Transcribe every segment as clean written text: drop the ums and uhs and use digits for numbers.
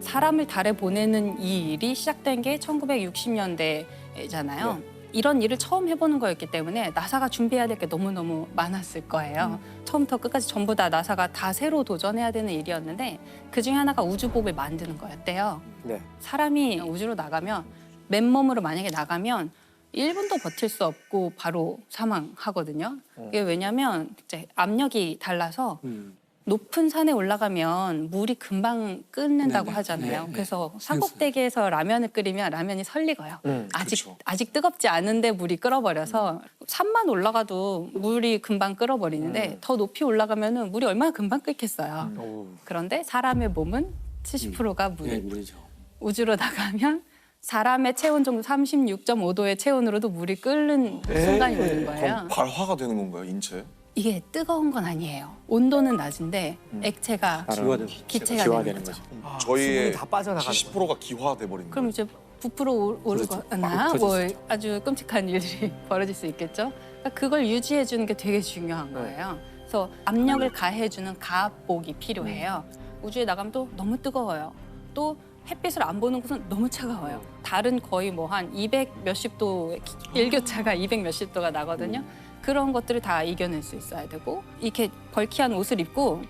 사람을 달에 보내는 이 일이 시작된 게 1960년대잖아요. 네. 이런 일을 처음 해보는 거였기 때문에 나사가 준비해야 될 게 너무너무 많았을 거예요. 처음부터 끝까지 전부 다 나사가 다 새로 도전해야 되는 일이었는데 그중에 하나가 우주복을 만드는 거였대요. 네. 사람이 우주로 나가면 맨몸으로 만약에 나가면 1분도 버틸 수 없고 바로 사망하거든요. 이게 왜냐면 이제 압력이 달라서 높은 산에 올라가면 물이 금방 끓는다고 네네. 하잖아요. 네, 네. 그래서 산꼭대기에서 라면을 끓이면 라면이 설익어요. 그렇죠. 아직 뜨겁지 않은데 물이 끓어버려서 산만 올라가도 물이 금방 끓어버리는데 더 높이 올라가면은 물이 얼마나 금방 끓겠어요. 그런데 사람의 몸은 70%가 물. 네, 물이죠. 우주로 나가면 사람의 체온 정도 36.5도의 체온으로도 물이 끓는 순간이 오는 거예요. 그럼 발화가 되는 건가요, 인체? 이게 뜨거운 건 아니에요. 온도는 낮은데 액체가 기체가 되는 거죠. 저희의 다 빠져나가는 70%가 기화돼 버리는 그럼 거예요. 이제 부풀어 오르거나 뭐 아주 끔찍한 일들이 벌어질 수 있겠죠. 그러니까 그걸 유지해 주는 게 되게 중요한 거예요. 그래서 압력을 가해 주는 가압복이 필요해요. 우주에 나가면 또 너무 뜨거워요. 또 햇빛을 안 보는 곳은 너무 차가워요. 달은 거의 뭐 한 200 몇십 도 일교차가 200 몇십 도가 나거든요. 그런 것들을 다 이겨낼 수 있어야 되고 이렇게 벌키한 옷을 입고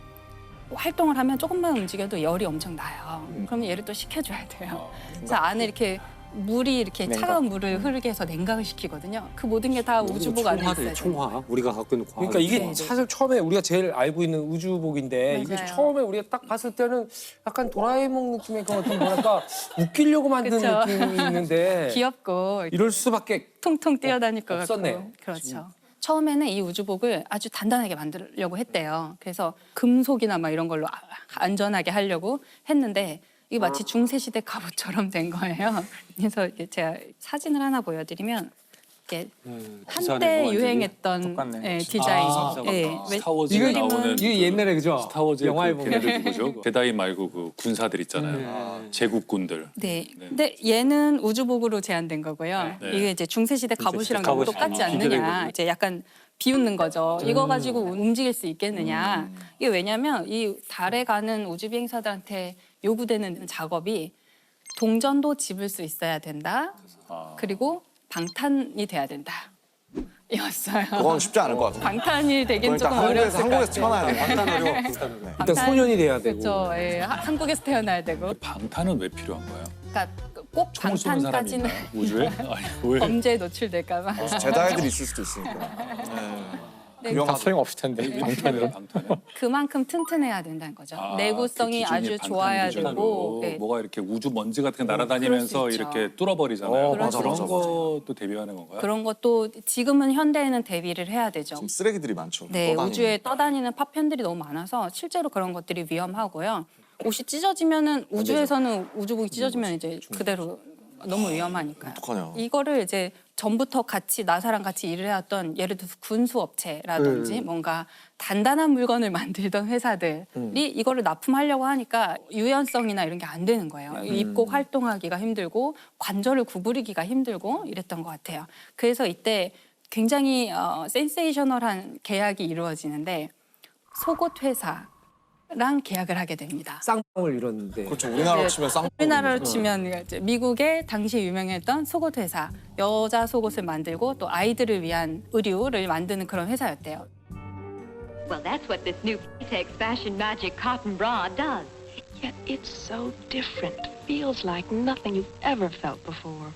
활동을 하면 조금만 움직여도 열이 엄청 나요. 그러면 얘를 또 식혀줘야 돼요. 그래서 안에 이렇게 물이 이렇게 차가운 물을 흐르게 해서 냉각을 시키거든요. 그 모든 게 다 우주복 안에 있어요. 총화. 우리가 갖고 있는 과학. 그러니까 이게 네, 네. 사실 처음에 우리가 제일 알고 있는 우주복인데 이게 맞아요. 처음에 우리가 딱 봤을 때는 약간 도라에몽 느낌의 그 어떤 뭐랄까 웃기려고 만든 그쵸. 느낌이 있는데 귀엽고 이럴 수밖에 통통 뛰어다닐 것 없었네. 같고. 그렇죠. 처음에는 이 우주복을 아주 단단하게 만들려고 했대요. 그래서 금속이나 막 이런 걸로 안전하게 하려고 했는데 이게 마치 중세시대 갑옷처럼 된 거예요. 그래서 이게 제가 사진을 하나 보여드리면 이게 한때 유행했던 디자인. 스타워즈에 이거 나오는 이게 옛날에 그죠? 스타워즈 영화에 그 보면 걔네들 누구죠? 제다이 말고 그 군사들 있잖아요. 제국군들. 네. 네. 근데 얘는 우주복으로 제한된 거고요. 네. 이게 이제 중세시대 갑옷이랑 갑옷이 똑같지 아마 않느냐. 기대되거든요. 이제 약간 비웃는 거죠. 이거 가지고 움직일 수 있겠느냐. 이게 왜냐면 이 달에 가는 우주 비행사들한테 요구되는 작업이 동전도 집을 수 있어야 된다. 그리고 방탄이 돼야 된다. 이었어요. 그건 쉽지 않을 것 같아요. 방탄이 되긴 그건 조금 일단 어려웠을 것 한국에서 같아요. 태어나야 돼요. 일단 소년이 돼야 되고. 그렇죠. 예, 한국에서 태어나야 되고. 방탄은 왜 필요한 거예요? 그러니까 꼭 총을 쏘는 사람이 방탄까지는 있나요? 우주에? 아니, 왜? 범죄에 노출될까 봐. 제다이들이 있을 수도 있으니까. 네, 유명한 소용없을 텐데. 방탄이요? 방탄이요? 그만큼 튼튼해야 된다는 거죠. 내구성이 그 기준이 아주 좋아야 방탄 되고. 기준으로 네. 뭐가 이렇게 우주 먼지 같은 게 날아다니면서 그럴 수 있죠. 이렇게 뚫어버리잖아요. 맞아, 그런 맞아, 맞아. 것도 대비하는 건가요? 그런 것도 지금은 현대에는 대비를 해야 되죠. 지금 쓰레기들이 많죠. 네, 떠다니는. 우주에 떠다니는 파편들이 너무 많아서 실제로 그런 것들이 위험하고요. 옷이 찢어지면은 우주에서는 우주복이 찢어지면 이제 그대로 너무 위험하니까요. 어떡하냐. 이거를 이제 전부터 같이 나사랑 같이 일을 해왔던 예를 들어서 군수 업체라든지 뭔가 단단한 물건을 만들던 회사들이 이거를 납품하려고 하니까 유연성이나 이런 게 안 되는 거예요. 입고 활동하기가 힘들고 관절을 구부리기가 힘들고 이랬던 것 같아요. 그래서 이때 굉장히 센세이셔널한 계약이 이루어지는데 속옷 회사랑 계약을 하게 됩니다. 쌍방울 이뤘는데. 그렇죠. 우리나라로 네, 치면 쌍. 우리나라로 치면 이제 미국의 당시 유명했던 속옷 회사, 여자 속옷을 만들고 또 아이들을 위한 의류를 만드는 그런 회사였대요. Well, that's what this new Playtex Fashion Magic cotton bra does. Yet it's so different. Feels like nothing you've ever felt before.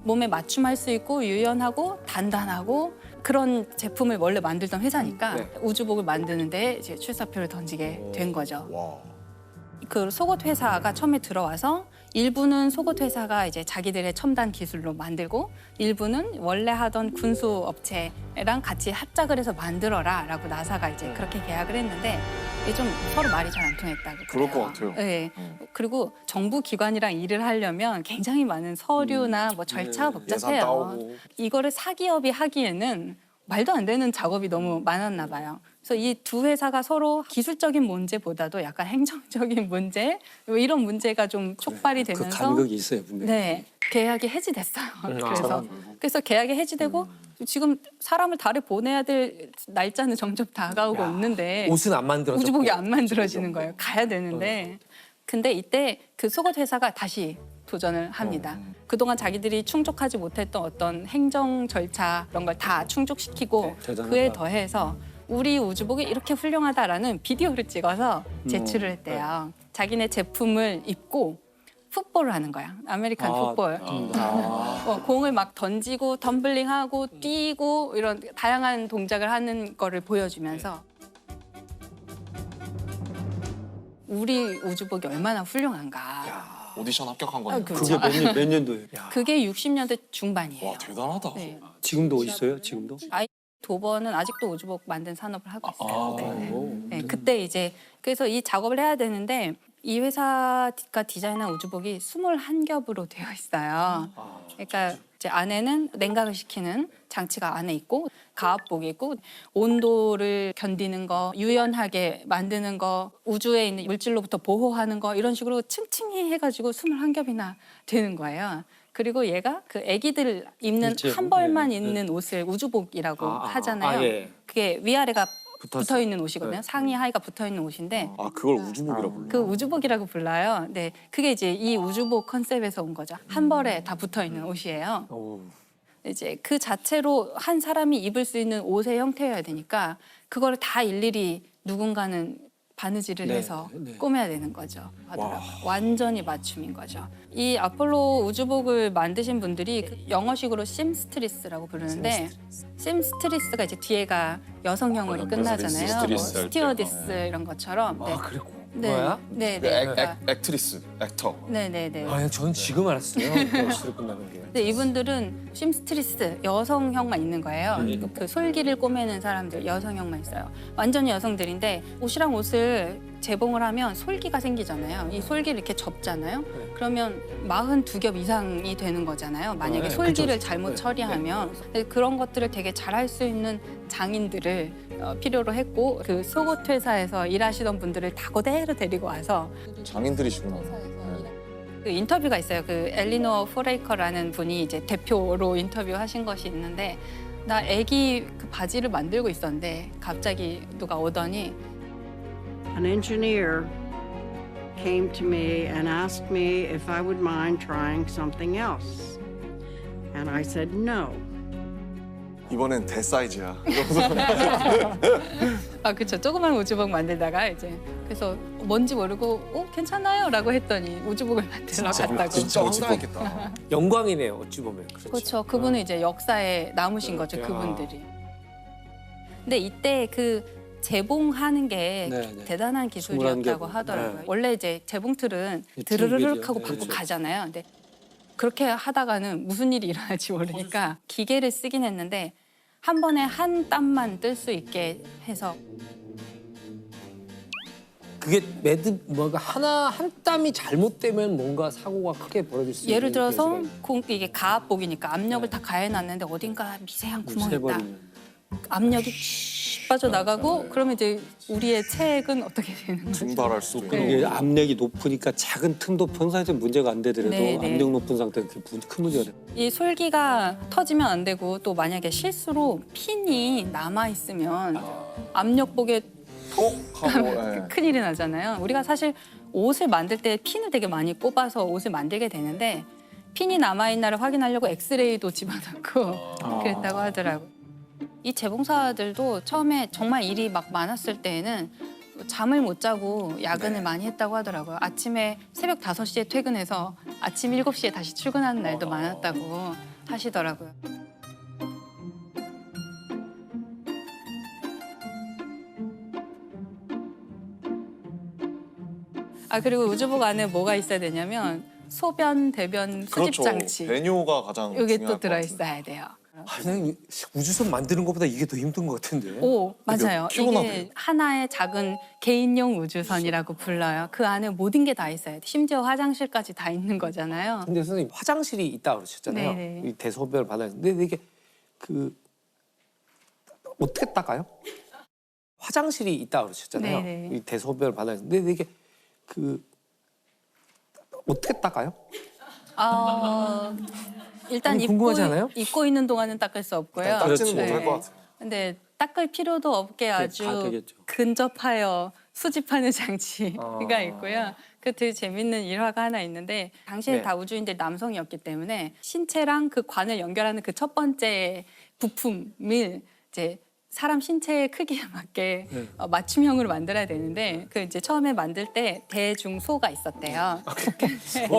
몸에 맞춤할 수 있고 유연하고 단단하고 그런 제품을 원래 만들던 회사니까 우주복을 만드는데 이제 출사표를 던지게 된 거죠. 와. 그 속옷 회사가 처음에 들어와서 일부는 속옷 회사가 이제 자기들의 첨단 기술로 만들고 일부는 원래 하던 군수 업체랑 같이 합작을 해서 만들어라라고 나사가 이제 그렇게 계약을 했는데 이게 좀 서로 말이 잘 안 통했다고 그럴 그래요. 것 같아요. 네. 그리고 정부 기관이랑 일을 하려면 굉장히 많은 서류나 뭐 절차가 복잡해요. 예산 따오고. 이거를 사기업이 하기에는 말도 안 되는 작업이 너무 많았나 봐요. 그래서 이 두 회사가 서로 기술적인 문제보다도 약간 행정적인 문제 뭐 이런 문제가 좀 촉발이 그 되면서 간극이 있어요, 분명히. 네, 계약이 해지됐어요. 그래서 계약이 해지되고 지금 사람을 달에 보내야 될 날짜는 점점 다가오고 있는데 옷은 안 만들어졌고. 우주복이 안 만들어지는 거예요. 가야 되는데. 근데 이때 그 속옷 회사가 다시 도전을 합니다. 그동안 자기들이 충족하지 못했던 어떤 행정 절차 이런 걸 다 충족시키고 대단하다. 그에 더해서 우리 우주복이 이렇게 훌륭하다라는 비디오를 찍어서 제출을 했대요. 자기네 제품을 입고 풋볼을 하는 거야. 아메리칸 풋볼. 공을 막 던지고 덤블링하고 뛰고 이런 다양한 동작을 하는 거를 보여주면서 우리 우주복이 얼마나 훌륭한가. 오디션 합격한 거네. 그게 몇 년도예요? 그게 60년대 중반이에요. 와 대단하다. 네. 지금도 있어요? 지금도? 도버는 아직도 우주복 만든 산업을 하고 있어요. 네. 오. 네, 그때 이제 그래서 이 작업을 해야 되는데 이 회사가 디자인한 우주복이 21겹으로 되어 있어요. 그러니까 이제 안에는 냉각을 시키는 장치가 안에 있고 가압복이 있고 온도를 견디는 거, 유연하게 만드는 거, 우주에 있는 물질로부터 보호하는 거 이런 식으로 층층이 해가지고 21겹이나 되는 거예요. 그리고 얘가 그 애기들 입는 일제로? 한 벌만 네, 입는 옷을 우주복이라고 하잖아요. 예. 그게 위아래가 붙었어. 붙어 있는 옷이거든요. 네. 상의 하의가 붙어 있는 옷인데 아 그걸 우주복이라 불러. 그 우주복이라고 불러요. 네, 그게 이제 이 우주복 컨셉에서 온 거죠. 한 벌에 다 붙어 있는 옷이에요. 이제 그 자체로 한 사람이 입을 수 있는 옷의 형태여야 되니까 그거를 다 일일이 누군가는 바느질을 네, 해서 네. 꾸며야 되는 거죠. 하더라고요. 완전히 맞춤인 거죠. 이 아폴로 우주복을 만드신 분들이 그 영어식으로 심스트리스라고 부르는데 심스트리스가 이제 뒤에가 여성형으로 끝나잖아요. 뭐 스트리스 할 때. 스티어디스 이런 것처럼. 네. 그랬고. 네, 뭐야? 네, 그 네. 그러니까 액트리스, 액터. 네네네. 전 지금 알았어요. 시로 끝나는 게. 근데 이분들은 심스트리스 여성형만 있는 거예요. 그 솔기를 꼬매는 사람들 여성형만 있어요. 완전히 여성들인데 옷이랑 옷을 재봉을 하면 솔기가 생기잖아요. 이 솔기를 이렇게 접잖아요. 그러면 42겹 이상이 되는 거잖아요. 만약에 네, 솔기를 그쵸. 잘못 네, 처리하면 근데 그런 것들을 되게 잘할 수 있는 장인들을 필요로 했고 그 속옷 회사에서 일하시던 분들을 다 그대로 데리고 와서 장인들이시구나. 그 인터뷰가 있어요. 그 엘리노어 포레이커라는 분이 이제 대표로 인터뷰하신 것이 있는데 나 애기 그 바지를 만들고 있었는데 갑자기 누가 오더니 An engineer came to me and asked me if I would mind trying something else. And I said no. 이번엔 대사이즈야. 아 그렇죠. 조그만 우주복 만들다가 이제 그래서 뭔지 모르고 괜찮아요라고 했더니 우주복을 만들러 갔다고. 진짜 황당했겠다. 영광이네요. 어찌 보면. 그렇죠. 그분은 이제 역사에 남으신 거죠. 야. 그분들이. 근데 이때 그 재봉하는 게 네, 네. 대단한 기술이었다고 21겹. 하더라고요. 네. 원래 이제 재봉틀은 네, 드르르륵 하고 네, 받고 그렇죠. 가잖아요. 근데 그렇게 하다가는 무슨 일이 일어날지 모르니까 기계를 쓰긴 했는데 한 번에 한 땀만 뜰 수 있게 해서 그게 뭐가 한 땀이 잘못되면 뭔가 사고가 크게 벌어질 수 있는. 예를 들어서 계기가 이게 가압복이니까 압력을 다 가해놨는데 어딘가 미세한 구멍이 있다. 세버리면. 압력이 쭉 빠져나가고 그러면 이제 우리의 체액은 어떻게 되는 거죠? 증발할 수도 있고. 이게 압력이 높으니까 작은 틈도 평상시에 문제가 안 되더라도 네, 네. 압력 높은 상태는 큰 문제가 돼. 이 솔기가 터지면 안 되고 또 만약에 실수로 핀이 남아 있으면 압력복에 하고, 예. 큰일이 나잖아요. 우리가 사실 옷을 만들 때 핀을 되게 많이 꼽아서 옷을 만들게 되는데 핀이 남아 있나를 확인하려고 엑스레이도 집어넣고 그랬다고 하더라고요. 이 재봉사들도 처음에 정말 일이 막 많았을 때에는 잠을 못 자고 야근을 많이 했다고 하더라고요. 아침에 새벽 5시에 퇴근해서 아침 7시에 다시 출근하는 날도 많았다고 하시더라고요. 아 그리고 우주복 안에 뭐가 있어야 되냐면 소변, 대변 수집 그렇죠. 장치 배뇨가 가장 이게 중요할 또 것 들어 같은데. 있어야 돼요. 그냥 우주선 만드는 것보다 이게 더 힘든 것 같은데. 오 맞아요. 피곤하대요. 이게 하나의 작은 개인용 우주선이라고 불러요. 그 안에 모든 게 다 있어요. 심지어 화장실까지 다 있는 거잖아요. 근데 선생님 화장실이 있다 그러셨잖아요. 네네. 이 대소변을 받아야 되는데 이게 그 어떻게 닦아요? 화장실이 있다 그러셨잖아요. 네네. 이 대소변을 받아야 되는데 이게 그 어떻게 닦아요? 일단 아니, 궁금하지 않아요? 입고 있는 동안은 닦을 수 없고요. 닦지는 네. 못할 것 같아요. 근데 닦을 필요도 없게 다 아주 되겠죠. 근접하여 수집하는 장치가 있고요. 그 되게 재밌는 일화가 하나 있는데 당시에 네. 다 우주인들이 남성이었기 때문에 신체랑 그 관을 연결하는 그 첫 번째 부품을 이제 사람 신체의 크기에 맞게 맞춤형으로 만들어야 되는데 그 이제 처음에 만들 때 대중소가 있었대요. 이거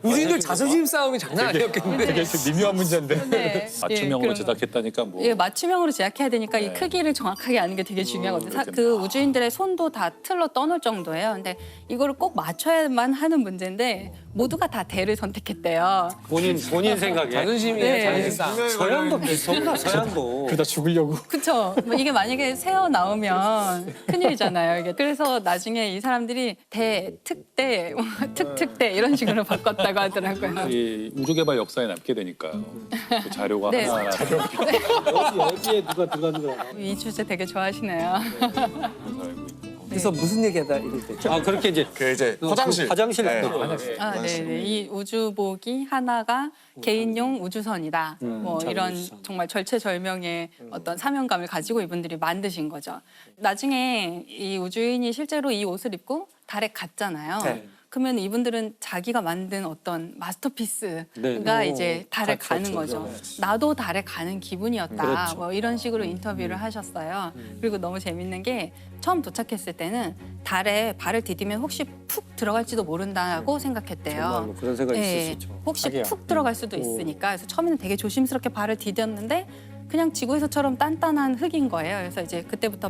우주인들 자존심 싸움이 장난 아니었겠는데. 되게 미묘한 문제인데. 네. 맞춤형으로 예, 제작했다니까 뭐. 예, 맞춤형으로 제작해야 되니까 네. 이 크기를 정확하게 아는 게 되게 중요하거든요. 그렇겠네. 그 우주인들의 손도 다 틀로 떠놓을 정도예요. 근데 이거를 꼭 맞춰야만 하는 문제인데 모두가 다 대를 선택했대요. 본인 생각에. 자존심이에요, 네. 자존심 싸움. 서양도 비슷한가 서양도. 그러다 죽으려고. 그렇죠. 이게 만약에 새어 나오면 큰일이잖아요. 이게 그래서 나중에 이 사람들이 대, 특대, 특특대 이런 식으로 바꿨다고 하더라고요. 이 우주개발 역사에 남게 되니까요. 그 자료가 네. 하나 어디에 누가 들어가는 거야. 이 주제 되게 좋아하시네요. 그래서 무슨 얘기하다 이럴 때. 아 그렇게 이제 그 이제 화장실. 화장실. 네. 아, 네네. 이 우주복이 하나가 개인용 우주선이다. 뭐 자기 이런 우주선. 정말 절체절명의 어떤 사명감을 가지고 이분들이 만드신 거죠. 나중에 이 우주인이 실제로 이 옷을 입고 달에 갔잖아요. 네. 그러면 이분들은 자기가 만든 어떤 마스터피스가 네. 이제 달에 그렇죠, 가는 거죠. 나도 달에 가는 기분이었다. 그렇죠. 뭐 이런 식으로 인터뷰를 하셨어요. 그리고 너무 재밌는 게 처음 도착했을 때는 달에 발을 디디면 혹시 푹 들어갈지도 모른다고 생각했대요. 정말로 그런 생각이 있을 수 예, 있죠. 혹시 푹 들어갈 수도 있으니까 그래서 처음에는 되게 조심스럽게 발을 디뎠는데 그냥 지구에서처럼 단단한 흙인 거예요. 그래서 이제 그때부터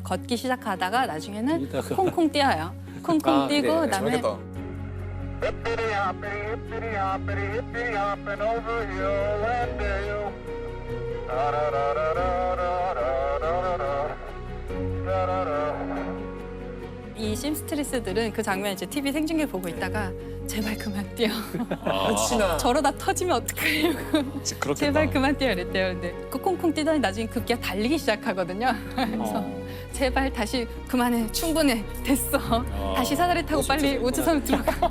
걷기 시작하다가 나중에는 이따가. 콩콩 뛰어요. 콩콩 아, 뛰고 네, 그다음에 재밌겠다. 이 심스트리스들은 그 장면 이제 TV 생중계 보고 있다가 제발 그만 뛰어. 혹시나 저러다 터지면 어떡하려고. 그렇겠다. 제발 그만 뛰어 이랬대요. 근데 그 콩콩 뛰더니 나중에 급기야 달리기 시작하거든요. 그래서 제발 다시 그만해. 충분해. 됐어. 다시 사다리 타고 빨리 우주선으로 들어가.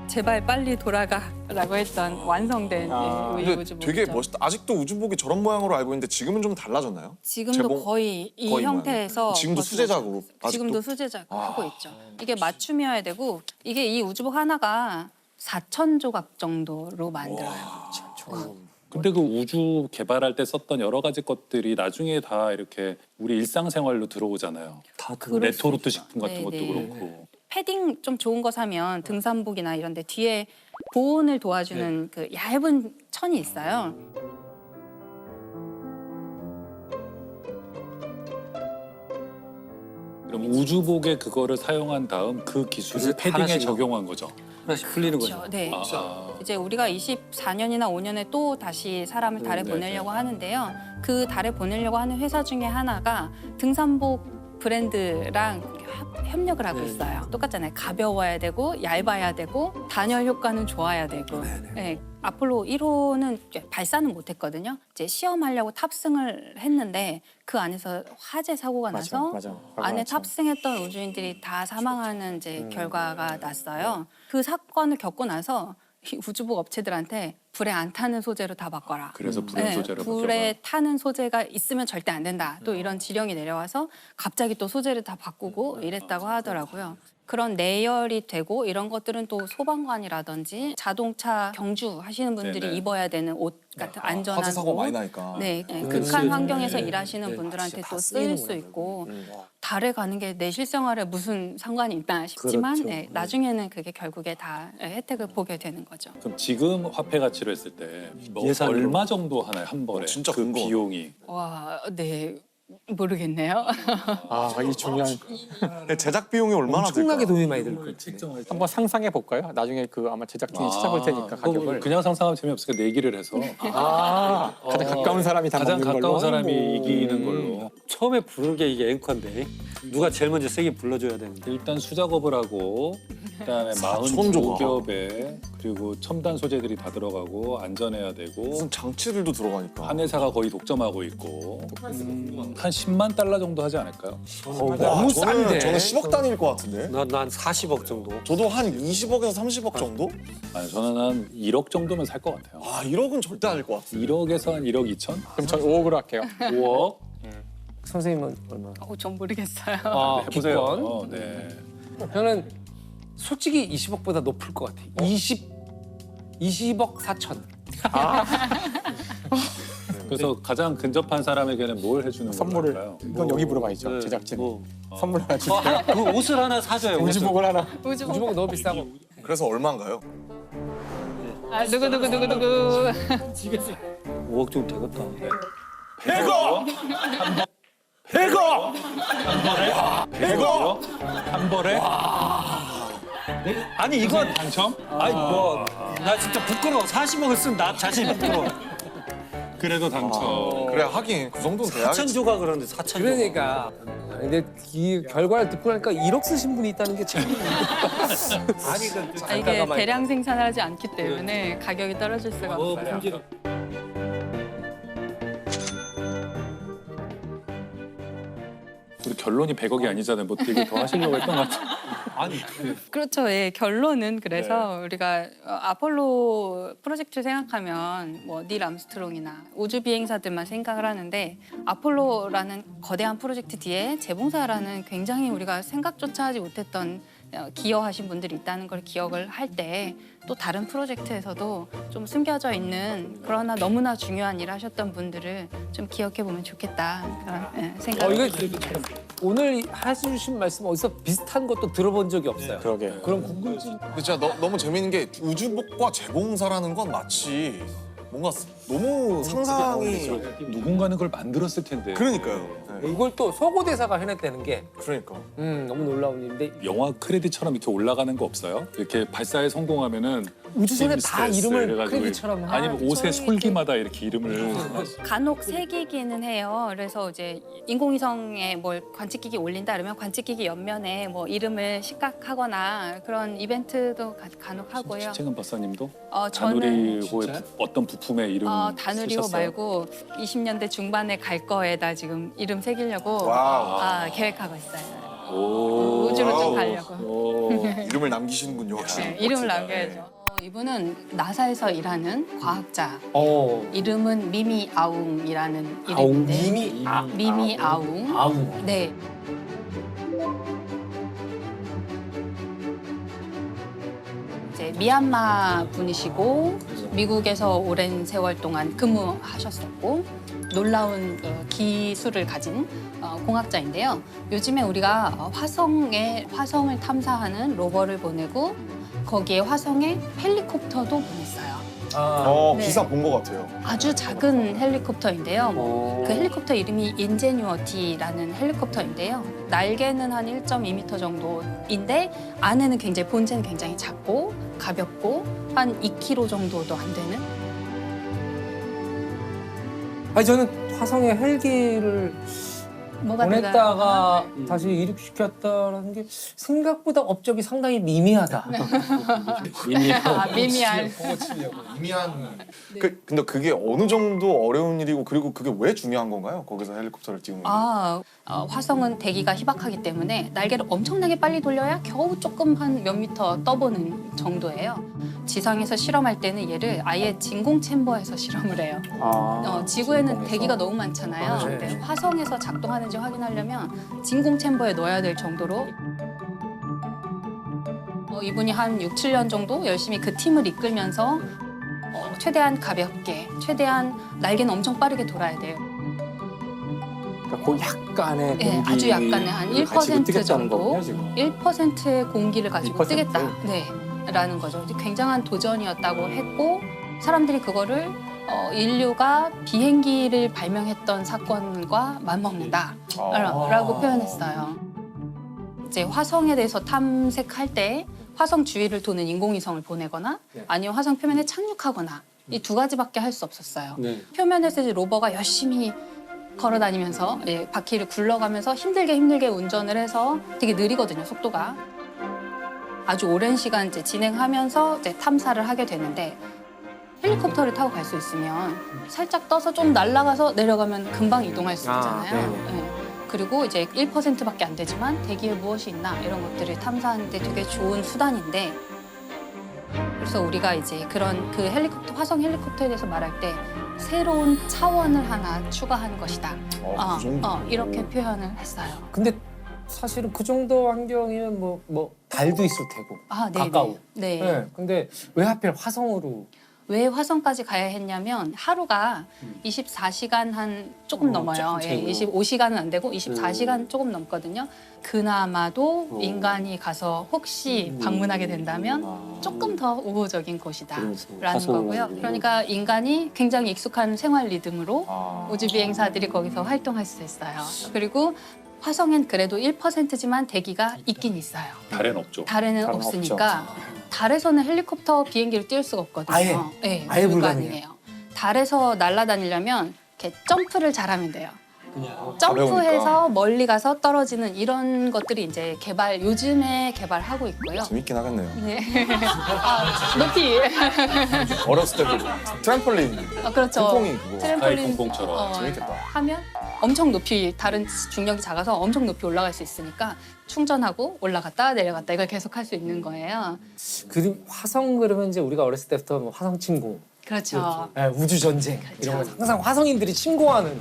제발 빨리 돌아가라고 했던 완성된 이 근데 우주복이죠. 되게 멋있다. 아직도 우주복이 저런 모양으로 알고 있는데 지금은 좀 달라졌나요? 지금도 제목 거의 이 거의 형태에서 지금도 수제작으로 아직도? 지금도 수제작 하고 있죠. 이게 맞춤이어야 되고 이게 이 우주복 하나가 4,000조각 정도로 만들어요. 근데 그 우주 개발할 때 썼던 여러 가지 것들이 나중에 다 이렇게 우리 일상생활로 들어오잖아요. 다 그럴 수 레토르트 있죠. 식품 같은 네, 것도 네. 그렇고. 패딩 좀 좋은 거 사면 등산복이나 이런 데 뒤에 보온을 도와주는 그 얇은 천이 있어요. 그럼 우주복에 그거를 사용한 다음 그 기술을 그래서 패딩에 하나씩 적용한 거죠. 하나씩 풀리는 거죠. 그렇죠. 네. 아, 이제 우리가 24년이나 5년에 또 다시 사람을 달에 네, 보내려고 하는데요. 그 달에 보내려고 하는 회사 중에 하나가 등산복 브랜드랑 협력을 하고 있어요. 똑같잖아요. 가벼워야 되고 얇아야 되고 단열 효과는 좋아야 되고. 네. 아폴로 1호는 발사는 못했거든요. 이제 시험하려고 탑승을 했는데 그 안에서 화재 사고가 나서 안에 탑승했던 우주인들이 다 사망하는 이제 결과가 났어요. 그 사건을 겪고 나서 이 우주복 업체들한테 불에 안 타는 소재로 다 바꿔라. 그래서 불의 네, 소재로 불에 타는 소재가 있으면 절대 안 된다. 또 이런 지령이 내려와서 갑자기 또 소재를 다 바꾸고 이랬다고 하더라고요. 그런 내열이 되고 이런 것들은 또 소방관이라든지 자동차 경주 하시는 분들이 네네. 입어야 되는 옷 같은 안전한 화재 사고 옷. 많이 나니까. 네, 그렇지. 극한 환경에서 네. 일하시는 네. 분들한테 진짜 또 다 쓰일 수 쓰이는구나, 있고 달에 가는 게 내 실생활에 무슨 상관이 있나 싶지만 그렇죠. 네, 나중에는 그게 결국에 다 혜택을 보게 되는 거죠. 그럼 지금 화폐 가치로 했을 때 뭐 예산으로. 얼마 정도 하나요 한 번에? 진짜 그 궁금하다. 비용이. 와, 네. 모르겠네요. 이 중요한 제작 비용이 얼마나 엄청나게 들까? 돈이 많이 들 것 같은데. 한번 상상해 볼까요? 나중에 그 아마 제작진이 찾아볼 테니까 그거 가격을 그냥 상상하면 재미없으니까 내기를 해서 가장 가까운 사람이 다 가장 먹는 가까운 걸로. 사람이 이기는 걸로. 처음에 부른 게 이게 앵커인데 누가 제일 먼저 세게 불러줘야 되는데. 일단 수작업을 하고 그다음에 42겹에 그리고 첨단 소재들이 다 들어가고 안전해야 되고 무슨 장치들도 들어가니까. 한 회사가 거의 독점하고 있고 한 10만 달러 정도 하지 않을까요? 너무 싼데. 저는 10억 단위일 것 같은데. 난 40억 정도. 저도 한 20억에서 30억 정도? 아니, 저는 한 1억 정도면 살 것 같아요. 아 1억은 절대 아닐 것 같아. 1억에서 한 1억 2천? 그럼 전 5억으로 할게요. 5억? 선생님은 얼마? 전 모르겠어요. 아, 해보세요. 기권. 네. 저는 솔직히 20억보다 높을 것 같아. 20억 4천. 그래서 가장 근접한 사람에게는 뭘 해주는 선물을 걸까요? 이건 여기 물어봐야죠. 네, 제작진. 뭐. 선물 하나 주세요. 그 옷을 하나 사줘요. 옷을. 우주복을 하나. 우주복 너무 비싸고. 그래서 얼마인가요? 아, 누구. 5억 좀 되겠다. 100억! 100억! 100억! 한 벌에? 아니 이건 당첨? 아니 뭐 나 진짜 부끄러워. 40억을 쓴 나 자신이 부끄러워. 그래도 당첨. 그래 하긴 그 정도는 돼야겠지. 4천 조가 그러는데 4천 조. 그러니까. 근데 이 결과를 듣고 나니까 1억 쓰신 분이 있다는 게 참. 아니 그 이게 대량 생산을 하지 않기 때문에 가격이 떨어질 수가 없어요. 품질은. 우리 결론이 100억이 아니잖아요. 뭐 되게 더 하시려고 했던 것 같아요. 아니 그렇죠. 예, 결론은 그래서 우리가 아폴로 프로젝트를 생각하면 뭐 닐 암스트롱이나 우주 비행사들만 생각을 하는데 아폴로라는 거대한 프로젝트 뒤에 재봉사라는 굉장히 우리가 생각조차 하지 못했던 기여하신 분들이 있다는 걸 기억을 할 때 또 다른 프로젝트에서도 좀 숨겨져 있는 그러나 너무나 중요한 일을 하셨던 분들을 좀 기억해 보면 좋겠다 그런 생각을 이거 오늘 해주신 말씀 어디서 비슷한 것도 들어본 적이 없어요. 그러게. 그럼 궁금증. 근데 진짜 너무 재밌는 게 우주복과 재봉사라는 건 마치 뭔가 너무 상상이 누군가는 그걸 만들었을 텐데. 그러니까요. 네. 이걸 또 서고 대사가 해냈다는 게 그러니까. 너무 놀라운 일인데 영화 크레딧처럼 이렇게 올라가는 거 없어요? 이렇게 발사에 성공하면은 우주선에 팀 다 스텔스 이름을 이래가지고 크레딧처럼 아니면 옷의 저희 솔기마다 이렇게 이름을 간혹 새기기는 해요. 그래서 이제 인공위성에 뭘 관측기기 올린다 그러면 관측기기 옆면에 뭐 이름을 식각하거나 그런 이벤트도 간혹 하고요. 최근 박사님도 저는 다누리호의 어떤 부품의 이름 다누리호 쓰셨어요? 말고 20년대 중반에 갈 거에다 지금 이름 새기려고 와우. 계획하고 있어요. 오. 우주로 좀 와우. 가려고. 오. 이름을 남기시는군요 확실히. 네, 이름을 남겨야죠. 이분은 나사에서 일하는 과학자. 어. 이름은 미미 아웅이라는 아웅 이름인데 미미 아웅. 아웅. 네. 이제 미얀마 분이시고 미국에서 오랜 세월 동안 근무하셨었고 놀라운 기술을 가진 공학자인데요. 요즘에 우리가 화성을 탐사하는 로버를 보내고 거기에 화성에 헬리콥터도 보냈어요. 네. 기사 본 것 같아요. 아주 작은 헬리콥터인데요. 그 헬리콥터 이름이 인제뉴어티라는 헬리콥터인데요. 날개는 한 1.2m 정도인데 안에는 굉장히 본체는 굉장히 작고 가볍고 한 2kg 정도도 안 되는. 아니 저는 화성에 헬기를 뭐가 보냈다가 다시 이륙시켰다는 게 생각보다 업적이 상당히 미미하다. 미미한. 미미한. 근데 그게 어느 정도 어려운 일이고 그리고 그게 왜 중요한 건가요? 거기서 헬리콥터를 띄우는 게. 화성은 대기가 희박하기 때문에 날개를 엄청나게 빨리 돌려야 겨우 조금 한 몇 미터 떠보는 정도예요. 지상에서 실험할 때는 얘를 아예 진공 챔버에서 실험을 해요. 지구에는 대기가 너무 많잖아요. 근데 화성에서 작동하는지 확인하려면 진공 챔버에 넣어야 될 정도로 이분이 한 6, 7년 정도 열심히 그 팀을 이끌면서 최대한 가볍게, 최대한 날개는 엄청 빠르게 돌아야 돼요. 그 약간의 공기. 네, 아주 약간의 한 1% 정도, 1%의 공기를 가지고 1%? 뜨겠다. 네, 라는 거죠. 굉장한 도전이었다고 했고 사람들이 그거를 인류가 비행기를 발명했던 사건과 맞먹는다라고 표현했어요. 이제 화성에 대해서 탐색할 때 화성 주위를 도는 인공위성을 보내거나 아니면 화성 표면에 착륙하거나 이 두 가지밖에 할 수 없었어요. 표면에서 이제 로버가 열심히 걸어 다니면서 바퀴를 굴러가면서 힘들게 운전을 해서 되게 느리거든요, 속도가. 아주 오랜 시간 이제 진행하면서 이제 탐사를 하게 되는데 헬리콥터를 타고 갈 수 있으면 살짝 떠서 좀 날아가서 내려가면 금방 이동할 수 있잖아요. 네. 그리고 이제 1%밖에 안 되지만 대기에 무엇이 있나 이런 것들을 탐사하는데 되게 좋은 수단인데 그래서 우리가 이제 그런 그 헬리콥터, 화성 헬리콥터에 대해서 말할 때 새로운 차원을 하나 추가한 것이다. 그 정도. 이렇게 표현을 했어요. 근데 사실은 그 정도 환경이면 뭐 달도 있을 테고 가까워. 네. 네. 근데 왜 하필 화성으로? 왜 화성까지 가야 했냐면 하루가 24시간 한 조금 넘어요. 예, 25시간은 안 되고 24시간 조금 넘거든요. 그나마도 인간이 가서 혹시 방문하게 된다면 조금 더 우호적인 곳이다라는 거고요. 그러니까 인간이 굉장히 익숙한 생활 리듬으로 우주 비행사들이 거기서 활동할 수 있어요. 그리고 화성엔 그래도 1%지만 대기가 있긴 있어요. 달에는 없죠. 달에는 없으니까 달에서는 헬리콥터 비행기를 띄울 수가 없거든요. 아예 불가능해요. 달에서 날아다니려면 이렇게 점프를 잘하면 돼요. 가벼우니까. 점프해서 멀리 가서 떨어지는 이런 것들이 이제 요즘에 개발하고 있고요. 재밌긴 하겠네요. 네. 높이. 어렸을 때도 트램폴린 그렇죠. 퐁퐁이 그거. 트램폴린 퐁퐁처럼. 재밌겠다. 하면 엄청 높이 다른 중력이 작아서 엄청 높이 올라갈 수 있으니까 충전하고 올라갔다 내려갔다 이걸 계속 할 수 있는 거예요. 그 화성 그러면 이제 우리가 어렸을 때부터 뭐 화성 침공, 그렇죠. 우주 전쟁 이런 거 항상 화성인들이 침공하는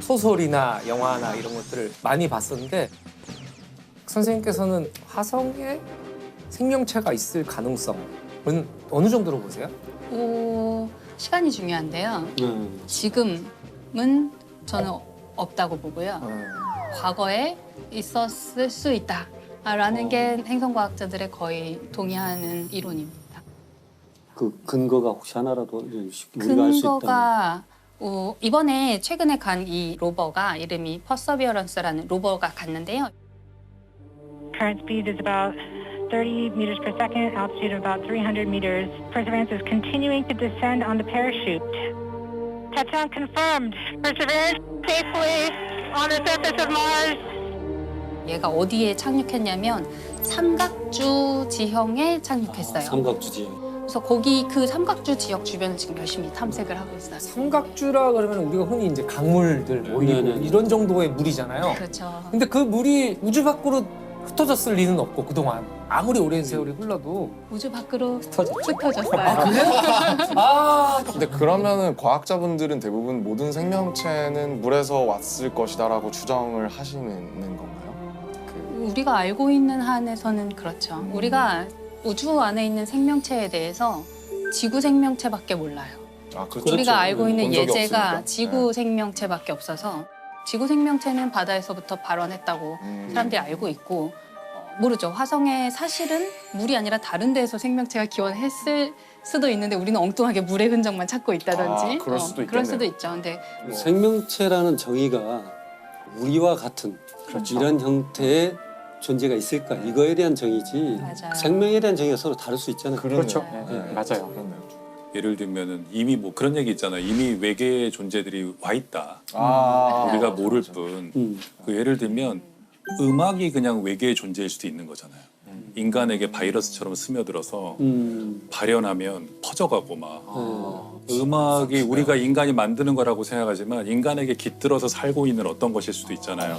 소설이나 영화나 이런 것들을 많이 봤었는데 선생님께서는 화성에 생명체가 있을 가능성은 어느 정도로 보세요? 시간이 중요한데요. 지금은 저는 없다고 보고요. 과거에 있었을 수 있다라는 게 행성과학자들의 거의 동의하는 이론입니다. 그 근거가 혹시 하나라도 우리가 알 수 있다면. 근거가 이번에 최근에 간 이 로버가 이름이 퍼서비어런스라는 로버가 갔는데요. Current speed is about 30 meters per second, altitude of about 300 meters. Perseverance is continuing to descend on the parachute. Touchdown confirmed. Perseverance safely on the surface of Mars. 얘가 어디에 착륙했냐면 삼각주 지형에 착륙했어요. 삼각주 지형. 그래서 거기 그 삼각주 지역 주변을 지금 열심히 탐색을 하고 있어요. 삼각주라 그러면 우리가 흔히 이제 강물들 모이고 네네. 이런 정도의 물이잖아요. 그렇죠. 근데 그 물이 우주 밖으로 흩어졌을 리는 없고 그동안 아무리 오랜 세월이 흘러도 우주 밖으로 흩어졌어요. 근데 그러면은 과학자분들은 대부분 모든 생명체는 물에서 왔을 것이다라고 추정을 하시는 건가요? 우리가 알고 있는 한에서는 그렇죠. 우리가 우주 안에 있는 생명체에 대해서 지구 생명체밖에 몰라요. 그렇죠. 우리가 알고 있는 본 적이 예제가 없으니까. 지구 생명체밖에 없어서 지구 생명체는 바다에서부터 발원했다고 사람들이 알고 있고 모르죠. 화성에 사실은 물이 아니라 다른 데에서 생명체가 기원했을 수도 있는데 우리는 엉뚱하게 물의 흔적만 찾고 있다든지 그럴 수도 그럴 있겠네요. 수도 있죠. 근데 생명체라는 정의가 우리와 같은 이런 형태의 존재가 있을까 이거에 대한 정의지 맞아요. 생명에 대한 정의가 서로 다를 수 있잖아요. 그렇죠. 네. 맞아요. 그렇네요. 예를 들면은 이미 뭐 그런 얘기 있잖아요. 이미 외계의 존재들이 와 있다. 우리가 모를 뿐. 그 예를 들면 음악이 그냥 외계의 존재일 수도 있는 거잖아요. 인간에게 바이러스처럼 스며들어서 발현하면 퍼져가고 막 음악이 우리가 인간이 만드는 거라고 생각하지만 인간에게 깃들어서 살고 있는 어떤 것일 수도 있잖아요.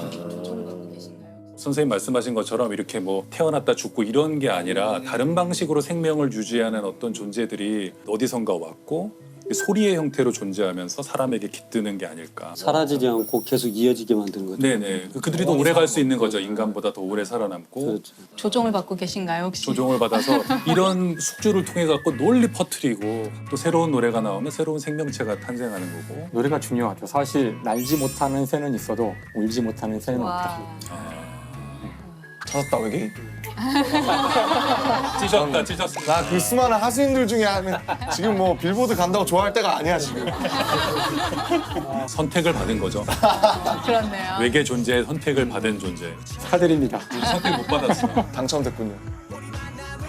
선생님 말씀하신 것처럼 이렇게 뭐 태어났다 죽고 이런 게 아니라 다른 방식으로 생명을 유지하는 어떤 존재들이 어디선가 왔고 소리의 형태로 존재하면서 사람에게 깃드는 게 아닐까. 사라지지 않고 계속 이어지게 만드는 거죠. 네네. 그들이 더 오래 갈 수 있는 거죠. 인간보다 더 오래 살아남고 그렇죠. 조종을 받고 계신가요 혹시? 조종을 받아서 이런 숙주를 통해 갖고 널리 퍼뜨리고 또 새로운 노래가 나오면 새로운 생명체가 탄생하는 거고. 노래가 중요하죠. 사실 날지 못하는 새는 있어도 울지 못하는 새는 없다. 와. 찾았다 외계인? 찢었어. 나 그 수많은 하수인들 중에 지금 뭐 빌보드 간다고 좋아할 때가 아니야 지금. 선택을 받은 거죠. 그렇네요. 외계 존재의 선택을 받은 존재. 축하드립니다. 선택 못 받았어. 당첨됐군요.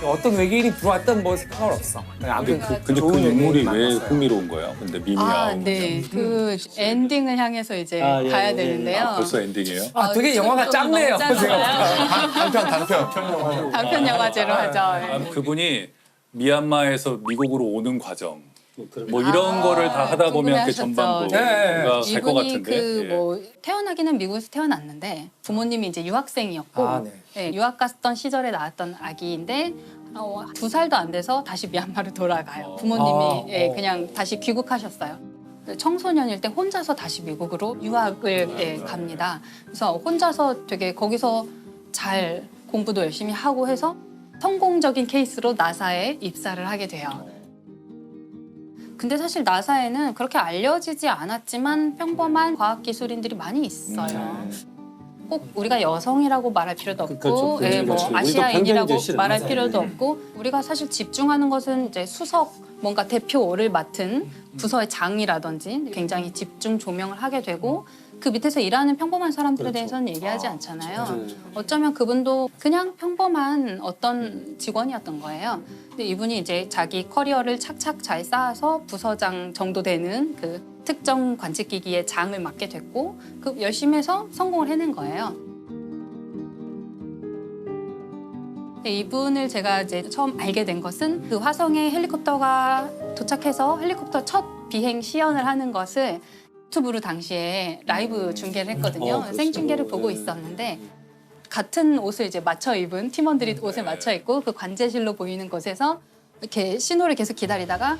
어떤 외계인이 들어왔던 뭐 상관없어. 아무튼 근데 그 인물이 왜 흥미로운 거야? 근데 미미야. 네. 그 엔딩을 향해서 이제 아, 예, 가야 예, 예. 되는데요. 벌써 엔딩이에요? 되게 영화가 짧네요. 단편. 단편 영화제로 하죠. 아, 그분이 미얀마에서 미국으로 오는 과정. 뭐 이런 거를 다 하다 보면 그 전반부가 갈 것 이분이 같은데. 그 예. 뭐 태어나기는 미국에서 태어났는데 부모님이 이제 유학생이었고 네, 유학 갔던 시절에 낳았던 아기인데 2살도 안 돼서 다시 미얀마로 돌아가요. 부모님이 예, 그냥 다시 귀국하셨어요. 청소년일 때 혼자서 다시 미국으로 유학을 예, 갑니다. 그래서 혼자서 되게 거기서 잘 공부도 열심히 하고 해서 성공적인 케이스로 나사에 입사를 하게 돼요. 근데 사실 나사에는 그렇게 알려지지 않았지만 평범한 과학기술인들이 많이 있어요. 꼭 우리가 여성이라고 말할 필요도 없고, 그렇죠. 예, 뭐 우리도 아시아인이라고 편견이 실은 말할 맞아요. 필요도 없고, 우리가 사실 집중하는 것은 이제 수석 뭔가 대표를 맡은 부서의 장이라든지 굉장히 집중 조명을 하게 되고, 그 밑에서 일하는 평범한 사람들에 대해서는 얘기하지 않잖아요. 어쩌면 그분도 그냥 평범한 어떤 직원이었던 거예요. 근데 이분이 이제 자기 커리어를 착착 잘 쌓아서 부서장 정도 되는 그 특정 관측기기의 장을 맡게 됐고, 그 열심히 해서 성공을 해낸 거예요. 근데 이분을 제가 이제 처음 알게 된 것은 그 화성에 헬리콥터가 도착해서 헬리콥터 첫 비행 시연을 하는 것을 유튜브로 당시에 라이브 중계를 했거든요. 생중계를 보고 있었는데 같은 옷을 이제 맞춰 입은 팀원들이 옷을 맞춰 입고 그 관제실로 보이는 곳에서 이렇게 신호를 계속 기다리다가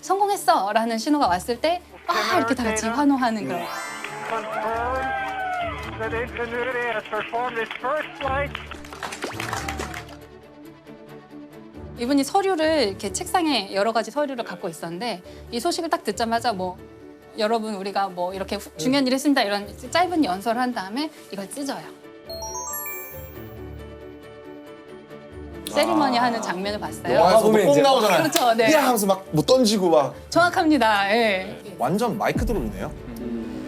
성공했어! 라는 신호가 왔을 때 이렇게 다 같이 환호하는 그런. 이분이 서류를 이렇게 책상에 여러 가지 서류를 갖고 있었는데 이 소식을 딱 듣자마자 뭐 여러분 우리가 뭐 이렇게 중요한 일을 했습니다 이런 짧은 연설을 한 다음에 이걸 찢어요. 세리머니 하는 장면을 봤어요. 영화에서도 꼭 나오잖아요. 그렇죠, 네. 야 하면서 막 뭐 던지고 막. 정확합니다. 예. 완전 마이크 드롭이네요.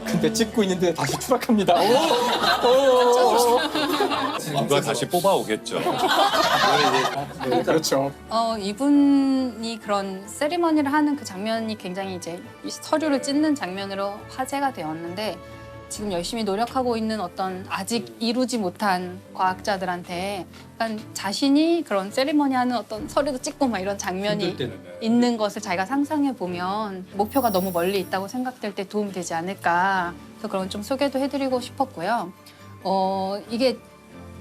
근데 찍고 있는데 다시 추락합니다. 누가 다시 뽑아오겠죠. 네, 그렇죠. 이분이 그런 세리머니를 하는 그 장면이 굉장히 이제 이 서류를 찢는 장면으로 화제가 되었는데 지금 열심히 노력하고 있는 어떤 아직 이루지 못한 과학자들한테 약간 자신이 그런 세리머니 하는 어떤 서류도 찍고 막 이런 장면이 있는 것을 자기가 상상해 보면 목표가 너무 멀리 있다고 생각될 때 도움이 되지 않을까. 그래서 그런 좀 소개도 해드리고 싶었고요. 이게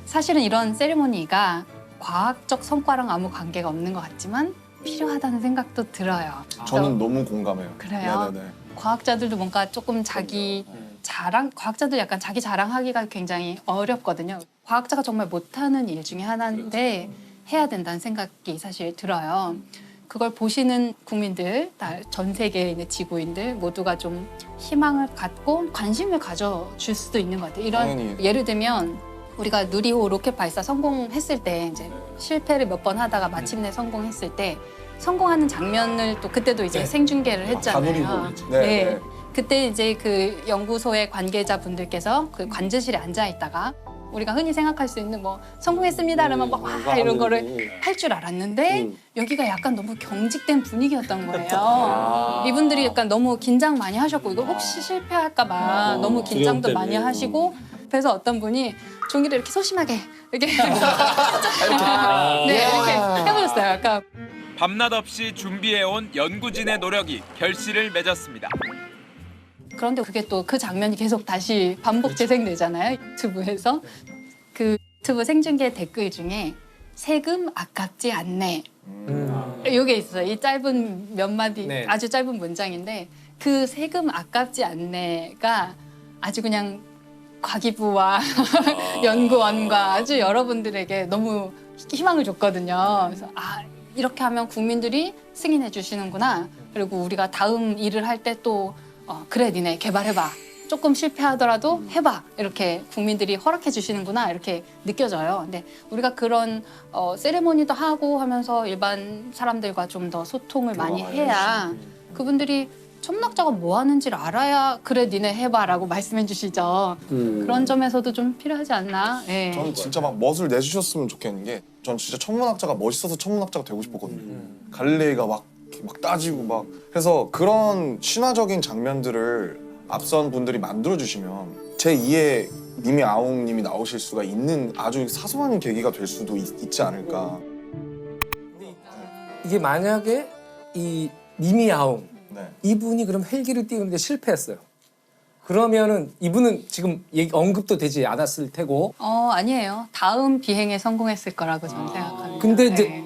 사실은 이런 세리머니가 과학적 성과랑 아무 관계가 없는 것 같지만 필요하다는 생각도 들어요. 저는 너무 공감해요. 그래요? 네네네. 과학자들도 뭔가 조금 자기 자랑, 과학자들 약간 자기 자랑하기가 굉장히 어렵거든요. 과학자가 정말 못하는 일 중에 하나인데 해야 된다는 생각이 사실 들어요. 그걸 보시는 국민들, 전 세계에 있는 지구인들 모두가 좀 희망을 갖고 관심을 가져줄 수도 있는 것 같아요. 이런 당연히. 예를 들면 우리가 누리호 로켓 발사 성공했을 때 이제 실패를 몇 번 하다가 마침내 성공했을 때 성공하는 장면을 또 그때도 이제 생중계를 했잖아요. 네. 그때 이제 그 연구소의 관계자분들께서 그 관제실에 앉아 있다가 우리가 흔히 생각할 수 있는 뭐 성공했습니다 그러면 막 와 이런 거를 할 줄 알았는데 여기가 약간 너무 경직된 분위기였던 거예요. 이분들이 약간 너무 긴장 많이 하셨고 이거 혹시 실패할까 봐 너무 긴장도 많이 하시고 그래서 어떤 분이 종이를 이렇게 소심하게 이렇게 네, 이렇게 해보셨어요. 약간 밤낮 없이 준비해온 연구진의 노력이 결실을 맺었습니다. 그런데 그게 또 그 장면이 계속 다시 반복 재생되잖아요. 유튜브에서. 그 유튜브 생중계 댓글 중에 세금 아깝지 않네. 이게 있어요. 이 짧은 몇 마디 네. 아주 짧은 문장인데 그 세금 아깝지 않네가 아주 그냥 과기부와 연구원과 아주 여러분들에게 너무 희망을 줬거든요. 그래서 이렇게 하면 국민들이 승인해 주시는구나. 그리고 우리가 다음 일을 할 때 또 그래 니네 개발해봐. 조금 실패하더라도 해봐. 이렇게 국민들이 허락해 주시는구나. 이렇게 느껴져요. 근데 우리가 그런 세레모니도 하고 하면서 일반 사람들과 좀 더 소통을 많이 해야 그분들이 천문학자가 뭐 하는지를 알아야 그래 니네 해봐라고 말씀해 주시죠. 그런 점에서도 좀 필요하지 않나. 네. 저는 진짜 막 멋을 내주셨으면 좋겠는 게 전 진짜 천문학자가 멋있어서 천문학자가 되고 싶었거든요. 갈릴레이가 막 따지고 막 그래서 그런 신화적인 장면들을 앞선 분들이 만들어주시면 제2의 미미 아웅님이 나오실 수가 있는 아주 사소한 계기가 될 수도 있지 않을까. 이게 만약에 이 미미 아웅 네. 이분이 그럼 헬기를 띄우는데 실패했어요. 그러면은 이분은 지금 언급도 되지 않았을 테고. 아니에요. 다음 비행에 성공했을 거라고 저는 생각합니다. 근데 이제 네.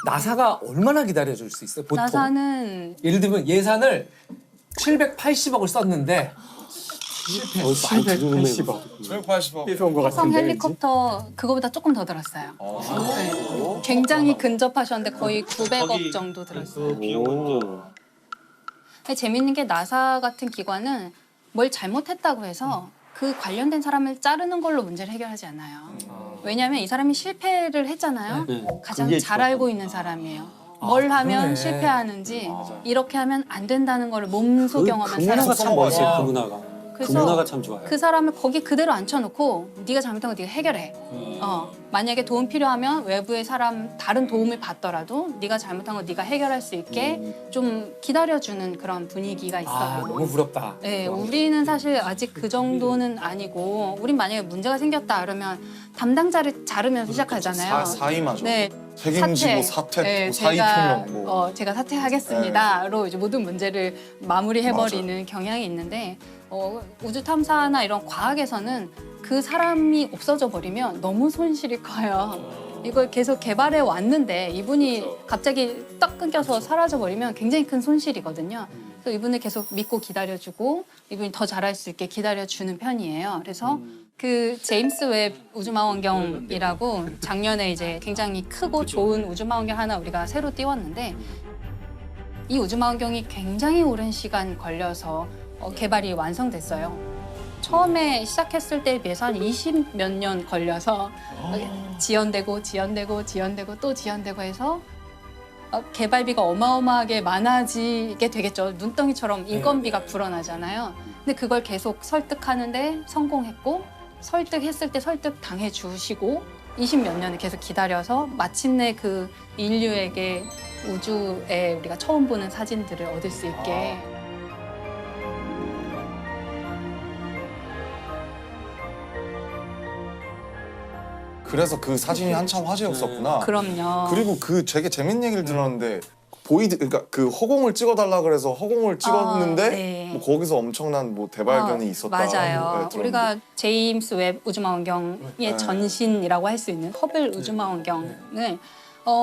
나사가 얼마나 기다려줄 수 있어요? 보통 나사는 예를 들면 예산을 780억을 썼는데 많이 들으면 780억. 삐서 온것 화성 같은데. 헬리콥터 그거보다 조금 더 들었어요. 네. 굉장히 근접하셨는데 거의 900억 정도 들었어요. 근데 재밌는 게 나사 같은 기관은 뭘 잘못했다고 해서 그 관련된 사람을 자르는 걸로 문제를 해결하지 않아요. 왜냐하면 이 사람이 실패를 했잖아요. 가장 잘 알고 있는 사람이에요. 뭘 하면 그러네. 실패하는지 이렇게 하면 안 된다는 걸 몸소 경험한 그 문화가 사람. 참 멋있어요. 그 문화가. 그 그래서 문화가 참 좋아요. 그 사람을 거기 그대로 앉혀놓고 네가 잘못한 거 네가 해결해. 만약에 도움 필요하면 외부의 사람 다른 도움을 받더라도 네가 잘못한 거 네가 해결할 수 있게 좀 기다려주는 그런 분위기가 있어요. 아 너무 부럽다. 네, 우리는 사실 아직 그 정도는 아니고 우린 만약에 문제가 생겼다 그러면 담당자를 자르면서 시작하잖아요. 사임하죠. 네. 책임지고 사퇴, 네, 뭐 사의 표명 뭐. 제가 사퇴하겠습니다로 이제 모든 문제를 마무리해버리는 경향이 있는데 우주 탐사나 이런 과학에서는 그 사람이 없어져 버리면 너무 손실이 커요. 이걸 계속 개발해 왔는데 이분이 갑자기 딱 끊겨서 사라져 버리면 굉장히 큰 손실이거든요. 그래서 이분을 계속 믿고 기다려주고 이분이 더 잘할 수 있게 기다려주는 편이에요. 그래서 그 제임스 웹 우주망원경이라고 작년에 이제 굉장히 크고 좋은 우주망원경 하나 우리가 새로 띄웠는데 이 우주망원경이 굉장히 오랜 시간 걸려서 개발이 완성됐어요. 처음에 시작했을 때에 비해서 한 20몇 년 걸려서 지연되고 또 지연되고 해서 개발비가 어마어마하게 많아지게 되겠죠. 눈덩이처럼 인건비가 불어나잖아요. 근데 그걸 계속 설득하는데 성공했고 설득했을 때 설득 당해 주시고 20몇 년을 계속 기다려서 마침내 그 인류에게 우주에 우리가 처음 보는 사진들을 얻을 수 있게 그래서 그 사진이 한참 화제였었구나. 그럼요. 그리고 그 되게 재밌는 얘기를 들었는데 그러니까 그 허공을 찍어달라 그래서 허공을 찍었는데 네. 뭐 거기서 엄청난 뭐 대발견이 있었다. 맞아요. 네, 들었는데. 우리가 제임스 웹 우주망원경의 전신이라고 할 수 있는 허블 우주망원경을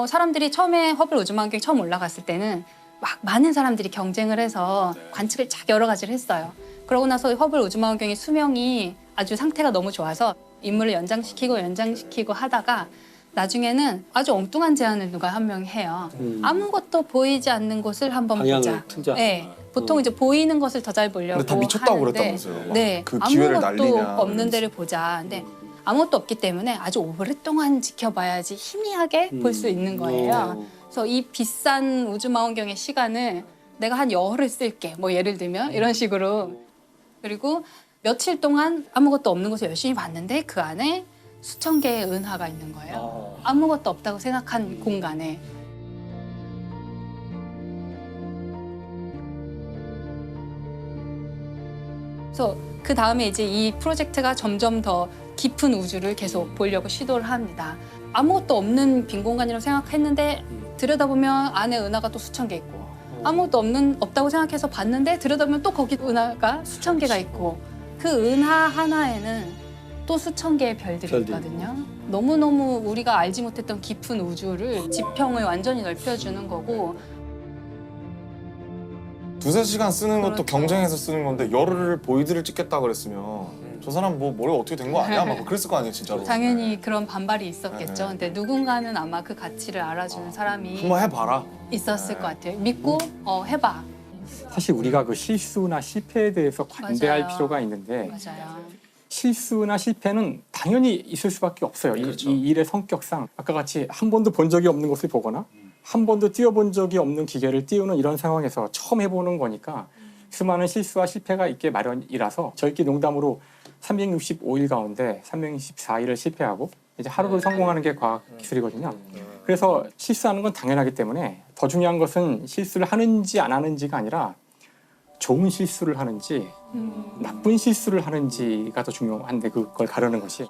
사람들이 처음에 허블 우주망원경이 처음 올라갔을 때는 막 많은 사람들이 경쟁을 해서 관측을 쫙 여러 가지를 했어요. 그러고 나서 허블 우주망원경의 수명이 아주 상태가 너무 좋아서 임무를 연장시키고 하다가 나중에는 아주 엉뚱한 제안을 누가 한 명이 해요. 아무것도 보이지 않는 곳을 한번 방향을 보자. 틀자. 네, 보통 이제 보이는 것을 더 잘 보려고 근데 다 미쳤다고 하는데 그랬다면서요. 막 네, 그 기회를 아무것도 날리냐. 없는 데를 보자. 근데 아무것도 없기 때문에 아주 오랫동안 지켜봐야지 희미하게 볼 수 있는 거예요. 그래서 이 비싼 우주망원경의 시간을 내가 한 열흘을 쓸게. 뭐 예를 들면 이런 식으로. 그리고 며칠 동안 아무것도 없는 곳을 열심히 봤는데 그 안에 수천 개의 은하가 있는 거예요. 아무것도 없다고 생각한 공간에. 그래서 그 다음에 이제 이 프로젝트가 점점 더 깊은 우주를 계속 보려고 시도를 합니다. 아무것도 없는 빈 공간이라고 생각했는데 들여다보면 안에 은하가 또 수천 개 있고 아무것도 없다고 생각해서 봤는데 들여다보면 또 거기 은하가 수천 개가 있고 그 은하 하나에는 또 수천 개의 별들이 있거든요. 너무너무 우리가 알지 못했던 깊은 우주를 지평을 완전히 넓혀주는 거고 두세 시간 쓰는 것도 그렇죠. 경쟁해서 쓰는 건데 열흘을 보이드를 찍겠다 그랬으면 저 사람 뭐 머리가 어떻게 된 거 아니야? 막 그랬을 거 아니에요 진짜로. 당연히 그런 반발이 있었겠죠. 네. 근데 누군가는 아마 그 가치를 알아주는 사람이 한번 해봐라. 있었을 것 같아요. 믿고 해봐. 사실 우리가 그 실수나 실패에 대해서 관대할 맞아요. 필요가 있는데 맞아요. 실수나 실패는 당연히 있을 수밖에 없어요. 그렇죠. 이 일의 성격상 아까 같이 한 번도 본 적이 없는 것을 보거나 한 번도 띄워본 적이 없는 기계를 띄우는 이런 상황에서 처음 해보는 거니까 수많은 실수와 실패가 있게 마련이라서 저희끼리 농담으로 365일 가운데 364일을 실패하고 이제 하루를 성공하는 게 과학 기술이거든요. 그래서 실수하는 건 당연하기 때문에 더 중요한 것은 실수를 하는지 안 하는지가 아니라 좋은 실수를 하는지 나쁜 실수를 하는지가 더 중요한데 그걸 가르는 것이.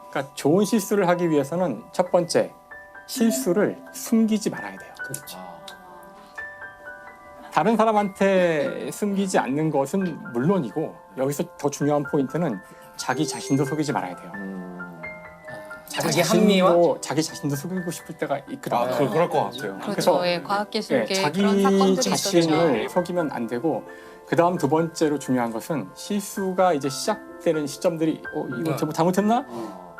그러니까 좋은 실수를 하기 위해서는 첫 번째 실수를 숨기지 말아야 돼요. 그렇죠. 다른 사람한테 숨기지 않는 것은 물론이고 여기서 더 중요한 포인트는 자기 자신도 속이지 말아야 돼요. 자기 합리화? 자기 자신도 속이고 싶을 때가 있거든요. 아, 그럴 것 같아요. 그렇죠. 예, 과학기술계 그런 자기 사건들이 자신을 있었죠. 속이면 안 되고 그 다음 두 번째로 중요한 것은 실수가 이제 시작되는 시점들이 이거 잘못했나?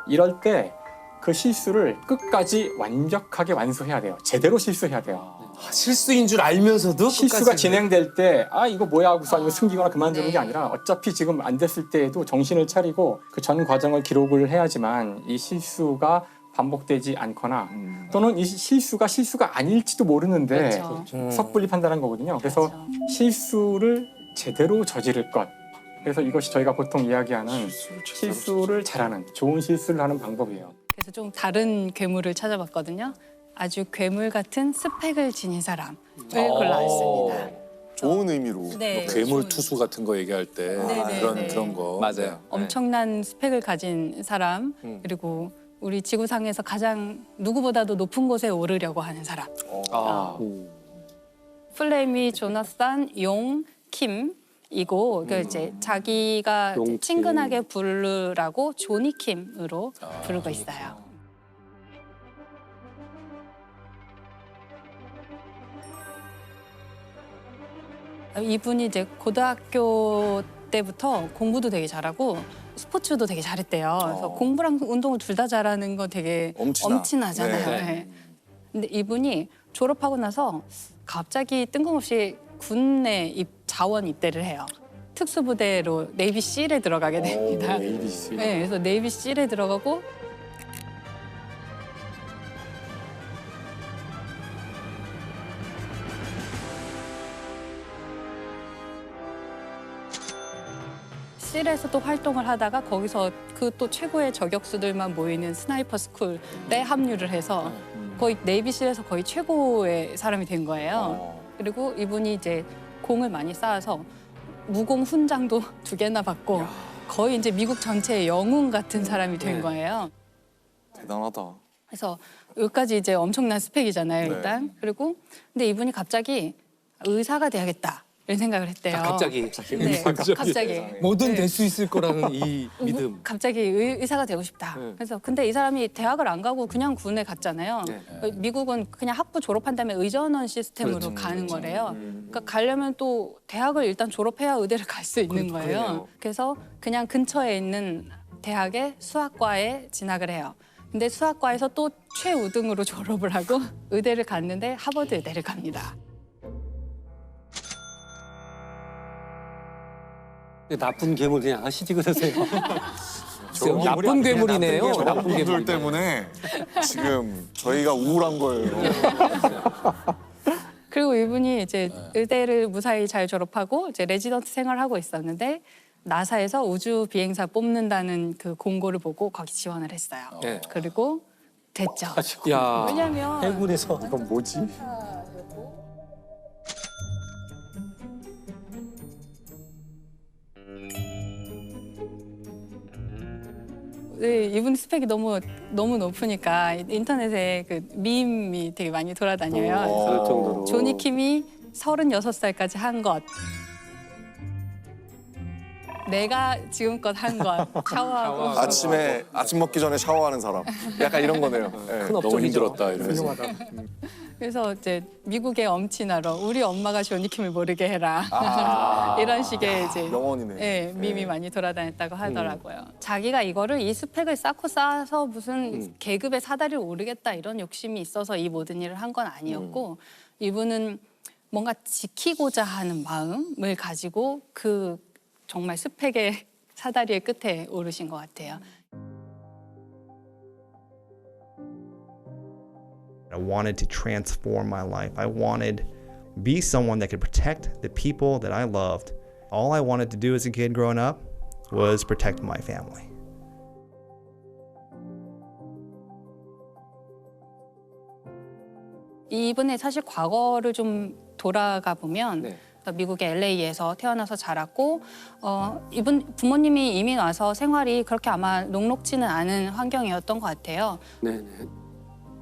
이럴 때 그 실수를 끝까지 완벽하게 완수해야 돼요. 제대로 실수해야 돼요. 실수인 줄 알면서도 실수가 끝까지 진행될 때 이거 뭐야 하고서 아니면 숨기거나 그만두는 게 아니라 어차피 지금 안 됐을 때에도 정신을 차리고 그 전 과정을 기록을 해야지만 이 실수가 반복되지 않거나 또는 이 실수가 아닐지도 모르는데 그렇죠. 섣불리 판단한 거거든요. 그래서 실수를 제대로 저지를 것. 그래서 이것이 저희가 보통 이야기하는 실수를 잘하는 좋은 실수를 하는 방법이에요. 그래서 좀 다른 괴물을 찾아봤거든요. 아주 괴물 같은 스펙을 지닌 사람을 골라왔습니다. 좋은 의미로. 네, 괴물 좋은- 투수 같은 거 얘기할 때 네, 그런 거 맞아요. 엄청난 스펙을 가진 사람 그리고 우리 지구상에서 가장 누구보다도 높은 곳에 오르려고 하는 사람. 플레미 조나산 용 킴이고 그 이제 자기가 용킴. 친근하게 부르라고 조니 킴으로 부르고 있어요. 이분이 이제 고등학교 때부터 공부도 되게 잘하고 스포츠도 되게 잘했대요. 그래서 공부랑 운동을 둘 다 잘하는 건 되게 엄친하잖아요. 네. 네. 근데 이분이 졸업하고 나서 갑자기 뜬금없이 군내 자원 입대를 해요. 특수부대로 네이비 실에 들어가게 됩니다. ABC. 네, 그래서 네이비 실에 들어가고 실에서 또 활동을 하다가 거기서 그 또 최고의 저격수들만 모이는 스나이퍼 스쿨에 합류를 해서 거의 네이비실에서 거의 최고의 사람이 된 거예요. 그리고 이분이 이제 공을 많이 쌓아서 무공 훈장도 2개나 받고 거의 이제 미국 전체의 영웅 같은 사람이 된 거예요. 대단하다. 그래서 여기까지 이제 엄청난 스펙이잖아요, 일단. 그리고 근데 이분이 갑자기 의사가 돼야겠다 이런 생각을 했대요. 갑자기 네, 갑자기. 뭐든 될 수 있을 거라는 이 믿음. 갑자기 의사가 되고 싶다. 그래서 근데 이 사람이 대학을 안 가고 그냥 군에 갔잖아요. 미국은 그냥 학부 졸업한 다음에 의전원 시스템으로 가는 거래요. 그러니까 가려면 또 대학을 일단 졸업해야 의대를 갈 수 있는 거예요. 그래서 그냥 근처에 있는 대학의 수학과에 진학을 해요. 근데 수학과에서 또 최우등으로 졸업을 하고 의대를 갔는데 하버드 의대를 갑니다. 나쁜 괴물 그냥 하시지 그러세요. 나쁜 괴물이네요. 나쁜 분들 괴물. 때문에 지금 저희가 우울한 거예요. 그리고 이분이 이제 의대를 무사히 잘 졸업하고 이제 레지던트 생활하고 있었는데 나사에서 우주 비행사 뽑는다는 그 공고를 보고 거기 지원을 했어요. 네. 그리고 됐죠. 야. 왜냐면 해군에서 이건 뭐지? 네, 이분 스펙이 너무 높으니까 인터넷에 그 밈이 되게 많이 돌아다녀요. 그래서 그럴 정도로. 조니 킴이 36살까지 한 것. 내가 지금껏 한 것. 샤워하고. 아침에 아침 먹기 전에 샤워하는 사람. 약간 이런 거네요. 네. 너무 힘들었다 이러면서. 그래서 이제 미국의 엄친아로 우리 엄마가 조니 킴을 모르게 해라. 이런 식의 이제 영원이네. 예, 밈이 많이 돌아다녔다고 하더라고요. 자기가 이 스펙을 쌓고 쌓아서 무슨 계급의 사다리를 오르겠다 이런 욕심이 있어서 이 모든 일을 한 건 아니었고 이분은 뭔가 지키고자 하는 마음을 가지고 그 정말 스펙의 사다리의 끝에 오르신 것 같아요. I wanted to transform my life. I wanted to be someone that could protect the people that I loved. All I wanted to do as a kid growing up was protect my family. 이분의 사실 과거를 좀 돌아가 보면 네. 미국의 LA에서 태어나서 자랐고 이분 부모님이 이민 와서 생활이 그렇게 아마 녹록지는 않은 환경이었던 것 같아요. 네네.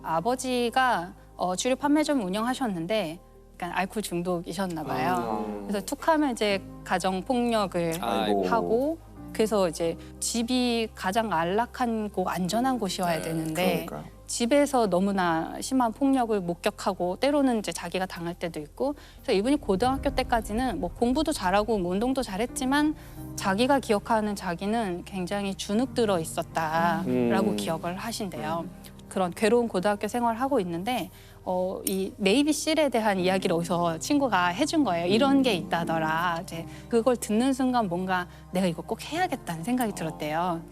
아버지가 주류 판매점 운영하셨는데 약간 알코올 중독이셨나 봐요. 그래서 툭하면 이제 가정 폭력을 아이고. 하고 그래서 이제 집이 가장 안락한 곳, 안전한 곳이어야 되는데 그러니까요. 집에서 너무나 심한 폭력을 목격하고 때로는 이제 자기가 당할 때도 있고 그래서 이분이 고등학교 때까지는 뭐 공부도 잘하고 뭐 운동도 잘했지만 자기가 기억하는 자기는 굉장히 주눅 들어 있었다라고 기억을 하신대요. 그런 괴로운 고등학교 생활을 하고 있는데 이 네이비실에 대한 이야기를 어디서 친구가 해준 거예요. 이런 게 있다더라. 이제 그걸 듣는 순간 뭔가 내가 이거 꼭 해야겠다는 생각이 들었대요.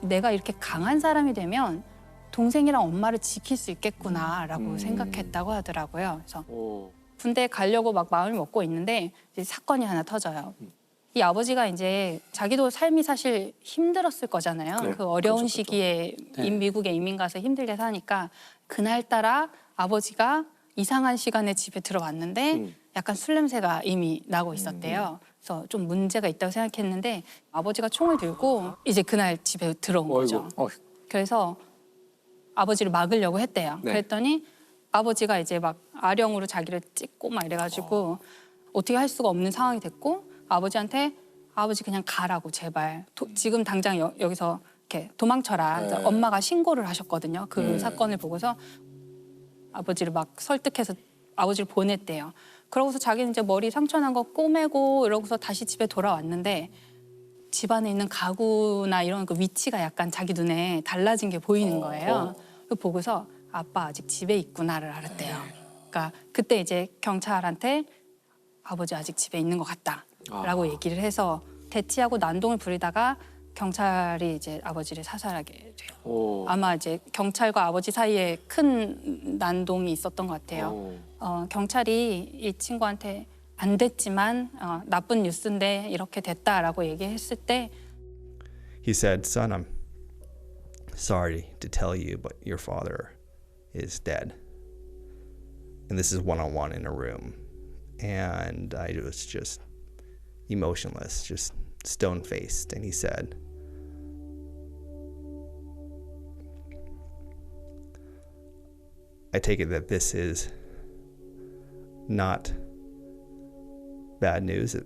내가 이렇게 강한 사람이 되면 동생이랑 엄마를 지킬 수 있겠구나라고 생각했다고 하더라고요. 그래서 군대 가려고 막 마음을 먹고 있는데 이제 사건이 하나 터져요. 이 아버지가 이제 자기도 삶이 사실 힘들었을 거잖아요. 네, 그 어려운 그렇죠, 시기에 네. 미국에 이민 가서 힘들게 사니까 그날따라 아버지가 이상한 시간에 집에 들어왔는데 약간 술 냄새가 이미 나고 있었대요. 그래서 좀 문제가 있다고 생각했는데 아버지가 총을 들고 이제 그날 집에 들어온 거죠. 그래서 아버지를 막으려고 했대요. 네. 그랬더니 아버지가 이제 막 아령으로 자기를 찍고 막 이래가지고 어떻게 할 수가 없는 상황이 됐고 아버지한테 아버지 그냥 가라고 제발 지금 당장 여기서 이렇게 도망쳐라. 네. 그래서 엄마가 신고를 하셨거든요. 그 사건을 보고서 아버지를 막 설득해서 아버지를 보냈대요. 그러고서 자기는 이제 머리 상처 난 거 꼬매고 이러고서 다시 집에 돌아왔는데 집 안에 있는 가구나 이런 그 위치가 약간 자기 눈에 달라진 게 보이는 거예요. 그거 보고서 아빠 아직 집에 있구나를 알았대요. 그러니까 그때 이제 경찰한테 아버지 아직 집에 있는 것 같다라고 얘기를 해서 대치하고 난동을 부리다가 경찰이 이제 아버지를 사살하게 돼요. 아마 이제 경찰과 아버지 사이에 큰 난동이 있었던 것 같아요. 경찰이 이 친구한테 안 됐지만 나쁜 뉴스인데 이렇게 됐다라고 얘기했을 때 He said, "Son, I'm sorry to tell you, but your father is dead." And this is one-on-one in a room. And I was just emotionless, just stone-faced. And he said, "I take it that this is not bad news.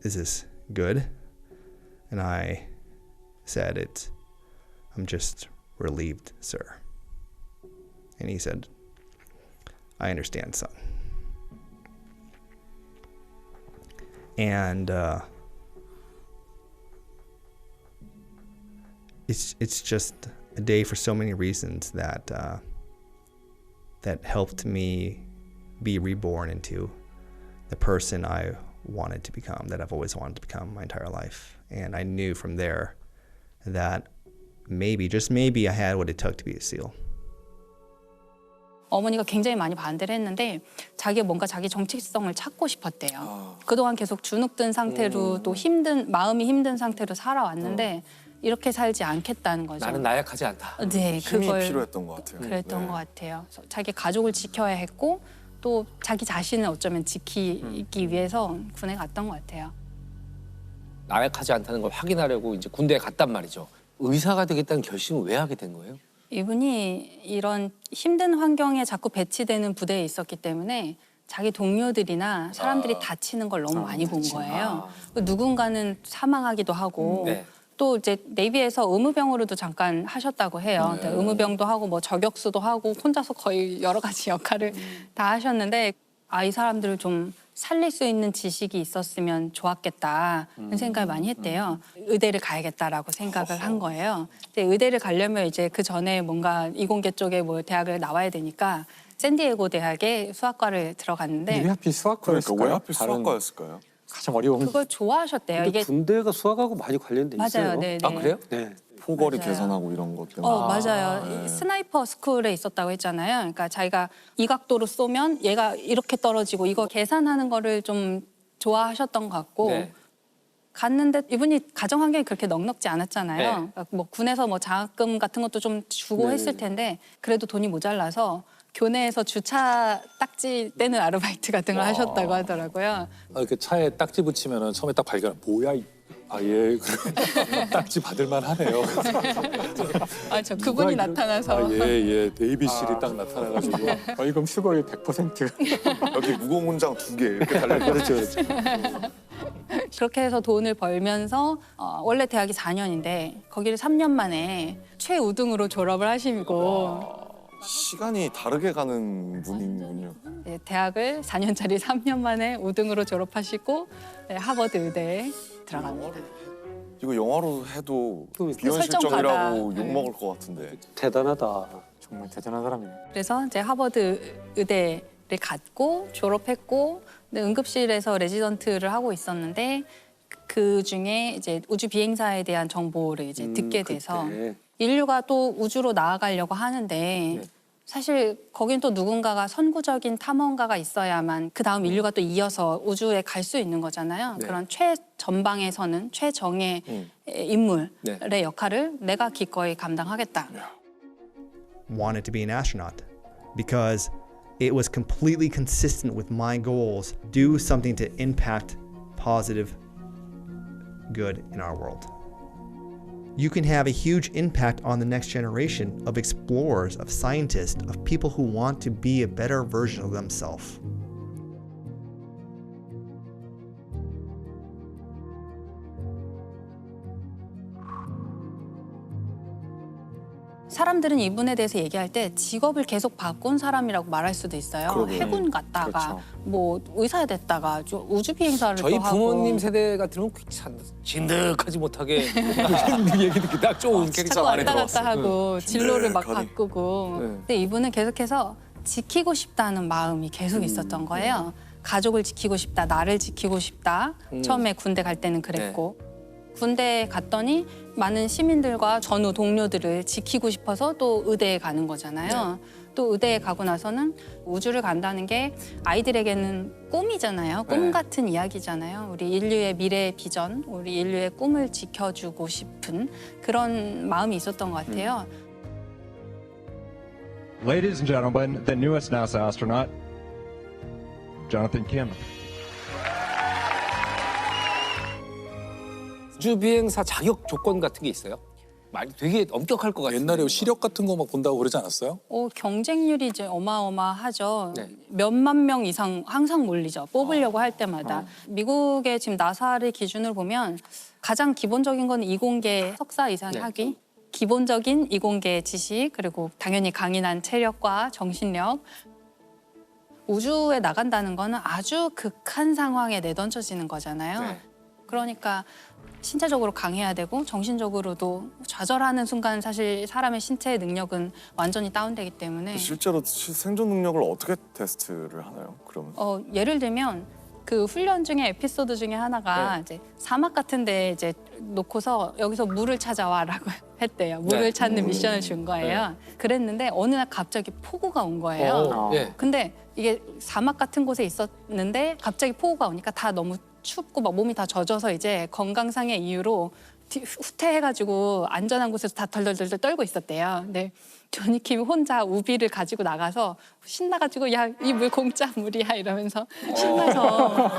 Is this good?" And I said, "I'm just relieved, sir." And he said, "I understand, son." And it's just a day for so many reasons that that helped me be reborn into the person I wanted to become, that I've always wanted to become my entire life. And I knew from there that maybe, just maybe, I had what it took to be a SEAL. 어머니가 굉장히 많이 반대를 했는데 자기가 뭔가 자기 정체성을 찾고 싶었대요. 그동안 계속 주눅든 상태로 또 마음이 힘든 상태로 살아왔는데 이렇게 살지 않겠다는 거죠. 나는 나약하지 않다. 네, 힘이 그걸 필요했던 것 같아요. 그랬던 것 같아요. 그래서 자기 가족을 지켜야 했고 또 자기 자신을 어쩌면 지키기 위해서 군에 갔던 것 같아요. 나약하지 않다는 걸 확인하려고 이제 군대에 갔단 말이죠. 의사가 되겠다는 결심을 왜 하게 된 거예요? 이분이 이런 힘든 환경에 자꾸 배치되는 부대에 있었기 때문에 자기 동료들이나 사람들이 다치는 걸 너무 많이 본 거예요. 누군가는 사망하기도 하고 네. 또 이제 네이비에서 의무병으로도 잠깐 하셨다고 해요. 의무병도 하고 뭐 저격수도 하고 혼자서 거의 여러 가지 역할을 다 하셨는데 이 사람들을 좀 살릴 수 있는 지식이 있었으면 좋았겠다는 생각을 많이 했대요. 의대를 가야겠다라고 생각을 한 거예요. 근데 의대를 가려면 이제 그 전에 뭔가 이공계 쪽에 뭐 대학을 나와야 되니까 샌디에고 대학에 수학과를 들어갔는데 왜 하필 수학과였을까요? 그러니까 왜 하필 수학과였을까요? 가장 어려운. 그걸 좋아하셨대요. 이게 군대가 수학하고 많이 관련돼 있어요. 맞아요. 네, 아 네. 그래요? 네. 포거리 맞아요. 계산하고 이런 것 때문에. 맞아요. 네. 스나이퍼 스쿨에 있었다고 했잖아요. 그러니까 자기가 이 각도로 쏘면 얘가 이렇게 떨어지고 이거 계산하는 거를 좀 좋아하셨던 것 같고 네. 갔는데 이분이 가정 환경이 그렇게 넉넉지 않았잖아요. 네. 그러니까 뭐 군에서 뭐 장학금 같은 것도 좀 주고 네. 했을 텐데 그래도 돈이 모자라서 교내에서 주차 딱지 떼는 아르바이트 같은 걸 하셨다고 하더라고요. 이렇게 차에 딱지 붙이면은 처음에 딱 발견. 뭐야? 예, 딱지 받을만 하네요. 저 그분이 나타나서. 예, 데이비실이 딱 나타나가지고 벌금 수고일 100%. 여기 무공훈장 2개 이렇게 달려있고. 그렇죠. 그렇게 해서 돈을 벌면서 원래 대학이 4년인데 거기를 3년 만에 최우등으로 졸업을 하시고 시간이 다르게 가는 분이군요. 네, 대학을 4년짜리 3년 만에 우등으로 졸업하시고 네, 하버드 의대에 들어갑니다. 이거 영화로 해도 설정 비현실적이라고 받아. 욕먹을 것 같은데. 대단하다. 정말 대단한 사람이에요. 그래서 이제 하버드 의대를 갔고 졸업했고 근데 응급실에서 레지던트를 하고 있었는데 그 중에 이제 우주 비행사에 대한 정보를 이제 듣게 돼서 그때. 인류가 또 우주로 나아가려고 하는데 사실 거긴 또 누군가가 선구적인 탐험가가 있어야만 그 다음 인류가 또 이어서 우주에 갈 수 있는 거잖아요. 그런 최전방에 서는 최정의 인물의 역할을 내가 기꺼이 감당하겠다. Wanted to be an astronaut because it was completely consistent with my goals. Do something to impact positive good in our world. You can have a huge impact on the next generation of explorers, of scientists, of people who want to be a better version of themselves. 사람들은 이분에 대해서 얘기할 때 직업을 계속 바꾼 사람이라고 말할 수도 있어요. 그러게요. 해군 갔다가 뭐 의사 됐다가 우주 비행사를 저희 또 하고. 부모님 세대가 들으면 참 진득하지 못하게 얘기 듣기 딱 좋은 캐릭터 자꾸 안에 왔다 갔다 들어왔어. 하고 진로를 막 진득하니. 바꾸고. 네. 근데 이분은 계속해서 지키고 싶다는 마음이 계속 있었던 거예요. 가족을 지키고 싶다, 나를 지키고 싶다. 처음에 군대 갈 때는 그랬고. 군대에 갔더니 많은 시민들과 전후 동료들을 지키고 싶어서 또 의대에 가는 거잖아요. 또 의대에 가고 나서는 우주를 간다는 게 아이들에게는 꿈이잖아요. 꿈 같은 이야기잖아요. 우리 인류의 미래의 비전, 우리 인류의 꿈을 지켜주고 싶은 그런 마음이 있었던 것 같아요. Ladies and gentlemen, the newest NASA astronaut, Jonathan Kim. 우주 비행사 자격 조건 같은 게 있어요? 많이 되게 엄격할 것 같아요. 옛날에 시력 같은 거 막 본다고 그러지 않았어요? 경쟁률이 이제 어마어마하죠. 네. 몇만 명 이상 항상 몰리죠. 뽑으려고 할 때마다. 미국의 지금 나사를 기준으로 보면 가장 기본적인 건 이공계 석사 이상 학위. 기본적인 이공계 지식, 그리고 당연히 강인한 체력과 정신력. 우주에 나간다는 거는 아주 극한 상황에 내던져지는 거잖아요. 그러니까 신체적으로 강해야 되고 정신적으로도 좌절하는 순간 사실 사람의 신체의 능력은 완전히 다운되기 때문에 실제로 생존 능력을 어떻게 테스트를 하나요? 그러면? 예를 들면 그 훈련 중에 에피소드 중에 하나가 이제 사막 같은 데 이제 놓고서 여기서 물을 찾아와라고 했대요. 물을 찾는 미션을 준 거예요. 그랬는데 어느 날 갑자기 폭우가 온 거예요. 근데 이게 사막 같은 곳에 있었는데 갑자기 폭우가 오니까 다 너무 춥고 막 몸이 다 젖어서 이제 건강상의 이유로 후퇴해가지고 안전한 곳에서 다 덜덜덜 떨고 있었대요. 근데 조니 킴이 혼자 우비를 가지고 나가서 신나가지고 야, 이 물 공짜 물이야 이러면서 신나서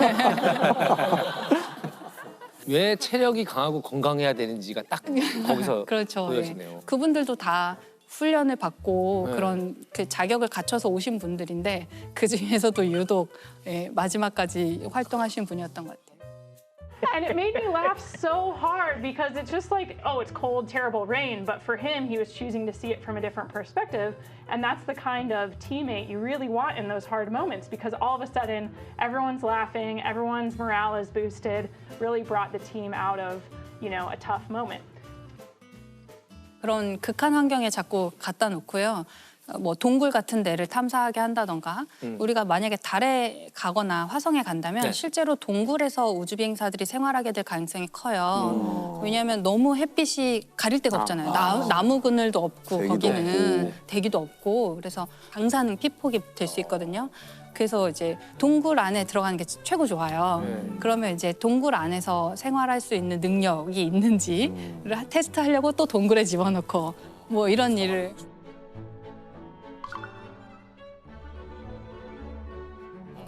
왜 체력이 강하고 건강해야 되는지가 딱 거기서 그렇죠. 보여지네요. 그분들도 다 훈련을 받고 그런 그 자격을 갖춰서 오신 분들인데 그 중에서도 유독 마지막까지 활동하신 분이었던 것 같아요. And it made me laugh so hard because it's just like, oh, it's cold, terrible rain. But for him, he was choosing to see it from a different perspective. And that's the kind of teammate you really want in those hard moments because all of a sudden, everyone's laughing, everyone's morale is boosted, really brought the team out of, a tough moment. 그런 극한 환경에 자꾸 갖다 놓고요. 뭐 동굴 같은 데를 탐사하게 한다던가 우리가 만약에 달에 가거나 화성에 간다면 실제로 동굴에서 우주 비행사들이 생활하게 될 가능성이 커요. 왜냐하면 너무 햇빛이 가릴 데가 없잖아요. 나무 그늘도 없고 거기는 대기도 없고 그래서 방사능 피폭이 될 수 있거든요. 그래서 이제 동굴 안에 들어가는 게 최고 좋아요. 그러면 이제 동굴 안에서 생활할 수 있는 능력이 있는지를 테스트하려고 또 동굴에 집어넣고 뭐 이런 일을.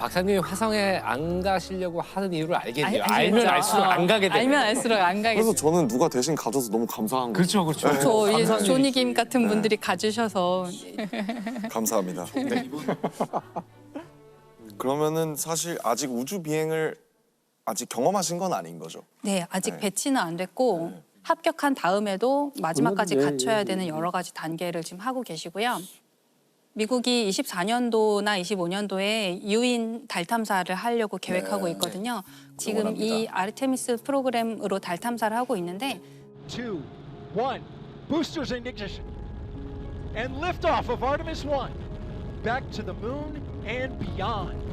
박사님이 화성에 안 가시려고 하는 이유를 알겠네요. 알겠죠. 알면 알수록 안 가게 되네. 알면 알수록 안 가겠죠. 그래서 저는 누가 대신 가줘서 너무 감사한 거죠. 그렇죠. 저 이제 조니 김 같은 분들이 가주셔서 감사합니다. 네. 그러면은 사실 아직 우주 비행을 아직 경험하신 건 아닌 거죠? 네, 아직 네. 배치는 안 됐고 합격한 다음에도 마지막까지 물론, 갖춰야 되는 여러 가지 단계를 지금 하고 계시고요. 미국이 24년도나 25년도에 유인 달 탐사를 하려고 계획하고 있거든요. 지금 이 아르테미스 프로그램으로 달 탐사를 하고 있는데 2, 1, boosters in ignition, and liftoff of Artemis 1, back to the moon and beyond.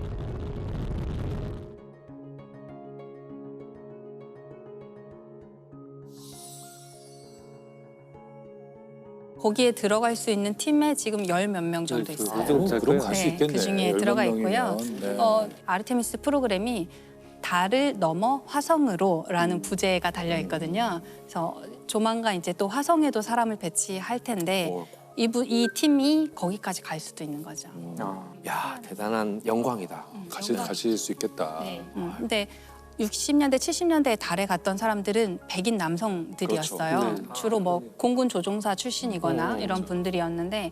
거기에 들어갈 수 있는 팀에 지금 10몇 명 정도 있어요. 그럼 갈 수 있겠네. 그 중에 10몇 들어가 있고요. 명이면, 네. 아르테미스 프로그램이 달을 넘어 화성으로라는 부제가 달려 있거든요. 그래서 조만간 이제 또 화성에도 사람을 배치할 텐데 이 팀이 거기까지 갈 수도 있는 거죠. 야, 대단한 영광이다. 가실 수 있겠다. 네. 근데 60년대, 70년대에 달에 갔던 사람들은 백인 남성들이었어요. 그렇죠. 네. 주로 뭐 공군 조종사 출신이거나 이런 그렇죠. 분들이었는데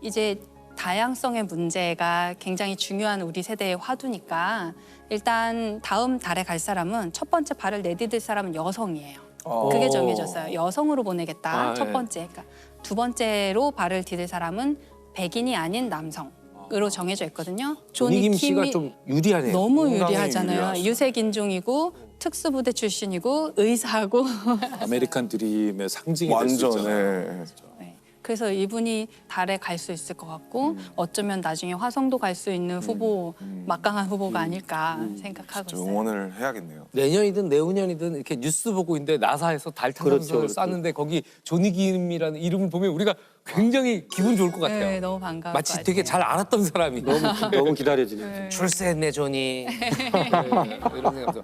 이제 다양성의 문제가 굉장히 중요한 우리 세대의 화두니까 일단 다음 달에 갈 사람은 첫 번째 발을 내디딜 사람은 여성이에요. 그게 정해졌어요. 여성으로 보내겠다. 첫 번째. 그러니까 두 번째로 발을 디딜 사람은 백인이 아닌 남성으로 정해져 있거든요. 조니 김 씨가 좀 유리하네요. 너무 상당히 유리하잖아요. 유리하죠. 유색 인종이고 특수부대 출신이고 의사고. 아메리칸 드림의 상징이 될 수 완전, 있잖아요. 네. 그래서 이분이 달에 갈 수 있을 것 같고 어쩌면 나중에 화성도 갈 수 있는 후보, 막강한 후보가 아닐까 생각하고 있어요. 응원을 해야겠네요. 내년이든 내후년이든 이렇게 뉴스 보고 있는데 나사에서 달 탐사선을 쐈는데 거기 조니 김이라는 이름을 보면 우리가 굉장히 기분 좋을 것 같아요. 네, 너무 반가울 마치 것 같아요. 되게 잘 알았던 사람이 너무 기다려지네. 출세했네 조니. 네, 이런 생각도.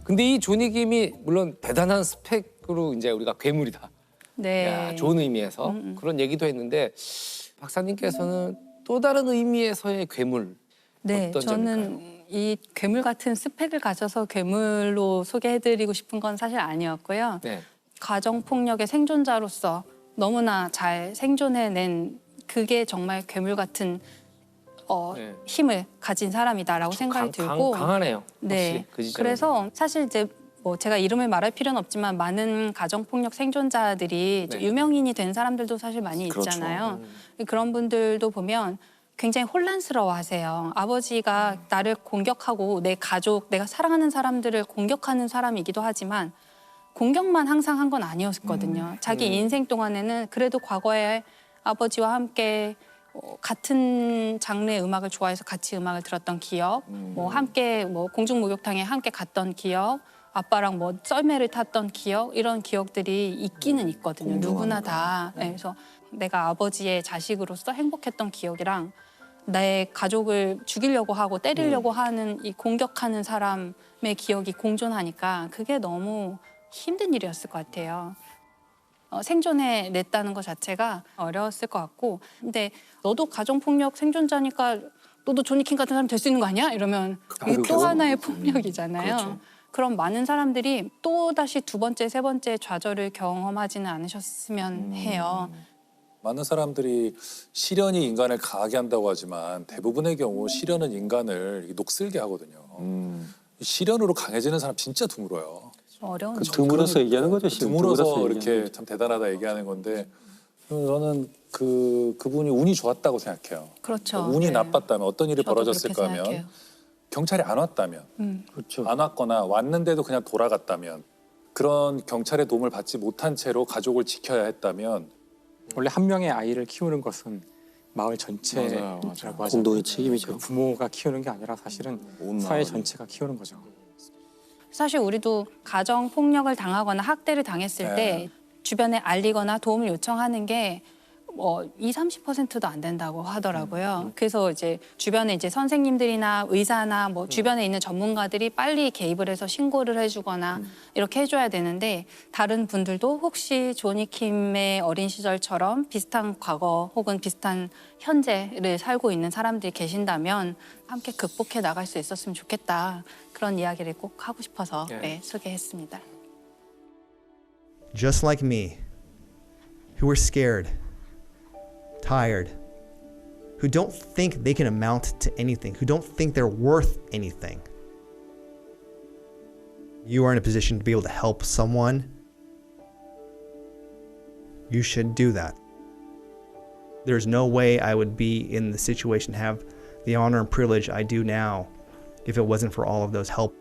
근데 이 조니 김이 물론 대단한 스펙으로 이제 우리가 괴물이다. 네. 야, 좋은 의미에서 그런 얘기도 했는데 박사님께서는 또 다른 의미에서의 괴물. 네, 어떤 저는 점일까요? 이 괴물 같은 스펙을 가져서 괴물로 소개해드리고 싶은 건 사실 아니었고요. 네. 가정폭력의 생존자로서 너무나 잘 생존해낸 그게 정말 괴물 같은 네. 힘을 가진 사람이다라고 생각이 들고 강하네요. 네, 확실히 그 지점에서. 그래서 사실 이제 뭐 제가 이름을 말할 필요는 없지만 많은 가정폭력 생존자들이 네. 유명인이 된 사람들도 사실 많이 그렇죠. 있잖아요. 그런 분들도 보면 굉장히 혼란스러워하세요. 아버지가 나를 공격하고 내 가족, 내가 사랑하는 사람들을 공격하는 사람이기도 하지만 공격만 항상 한 건 아니었거든요. 자기 인생 동안에는 그래도 과거에 아버지와 함께 같은 장르의 음악을 좋아해서 같이 음악을 들었던 기억, 뭐 함께 뭐 공중 목욕탕에 함께 갔던 기억, 아빠랑 뭐 썰매를 탔던 기억, 이런 기억들이 있기는 있거든요. 누구나 다. 네, 그래서 내가 아버지의 자식으로서 행복했던 기억이랑 내 가족을 죽이려고 하고 때리려고 하는 이 공격하는 사람의 기억이 공존하니까 그게 너무 힘든 일이었을 것 같아요. 생존해냈다는 것 자체가 어려웠을 것 같고, 근데 너도 가정폭력 생존자니까 너도 조니킴 같은 사람 될 수 있는 거 아니야? 이러면 이게 또 하나의 폭력이잖아요. 그렇죠. 그럼 많은 사람들이 또 다시 두 번째, 세 번째 좌절을 경험하지는 않으셨으면 해요. 많은 사람들이 시련이 인간을 강하게 한다고 하지만 대부분의 경우 시련은 인간을 이렇게 녹슬게 하거든요. 시련으로 강해지는 사람 진짜 드물어요. 어려운 드물어서 얘기하는 거죠. 드물어서 드물어서 이렇게 얘기하는 참 대단하다 얘기하는 건데 저는 그분이 운이 좋았다고 생각해요. 그렇죠. 운이 네. 나빴다면 어떤 일이 저도 벌어졌을까 그렇게 하면 생각해요. 경찰이 안 왔다면 그렇죠. 안 왔거나 왔는데도 그냥 돌아갔다면 그런 경찰의 도움을 받지 못한 채로 가족을 지켜야 했다면 원래 한 명의 아이를 키우는 것은 마을 전체라고 하죠. 공동의 책임이죠. 부모가 키우는 게 아니라 사실은 사회 전체가 키우는 거죠. 사실 우리도 가정 폭력을 당하거나 학대를 당했을 네. 때 주변에 알리거나 도움을 요청하는 게 뭐 20-30%도 안 된다고 하더라고요. 그래서 이제 주변에 이제 선생님들이나 의사나 뭐 주변에 있는 전문가들이 빨리 개입을 해서 신고를 해주거나 이렇게 해줘야 되는데 다른 분들도 혹시 조니 킴의 어린 시절처럼 비슷한 과거 혹은 비슷한 현재를 살고 있는 사람들이 계신다면 함께 극복해 나갈 수 있었으면 좋겠다. 그런 이야기를 꼭 하고 싶어서 네, 소개했습니다. Just like me, who are scared, tired, who don't think they can amount to anything, who don't think they're worth anything. You are in a position to be able to help someone. You should do that. There's no way I would be in the situation, have the honor and privilege I do now, if it wasn't for all of those help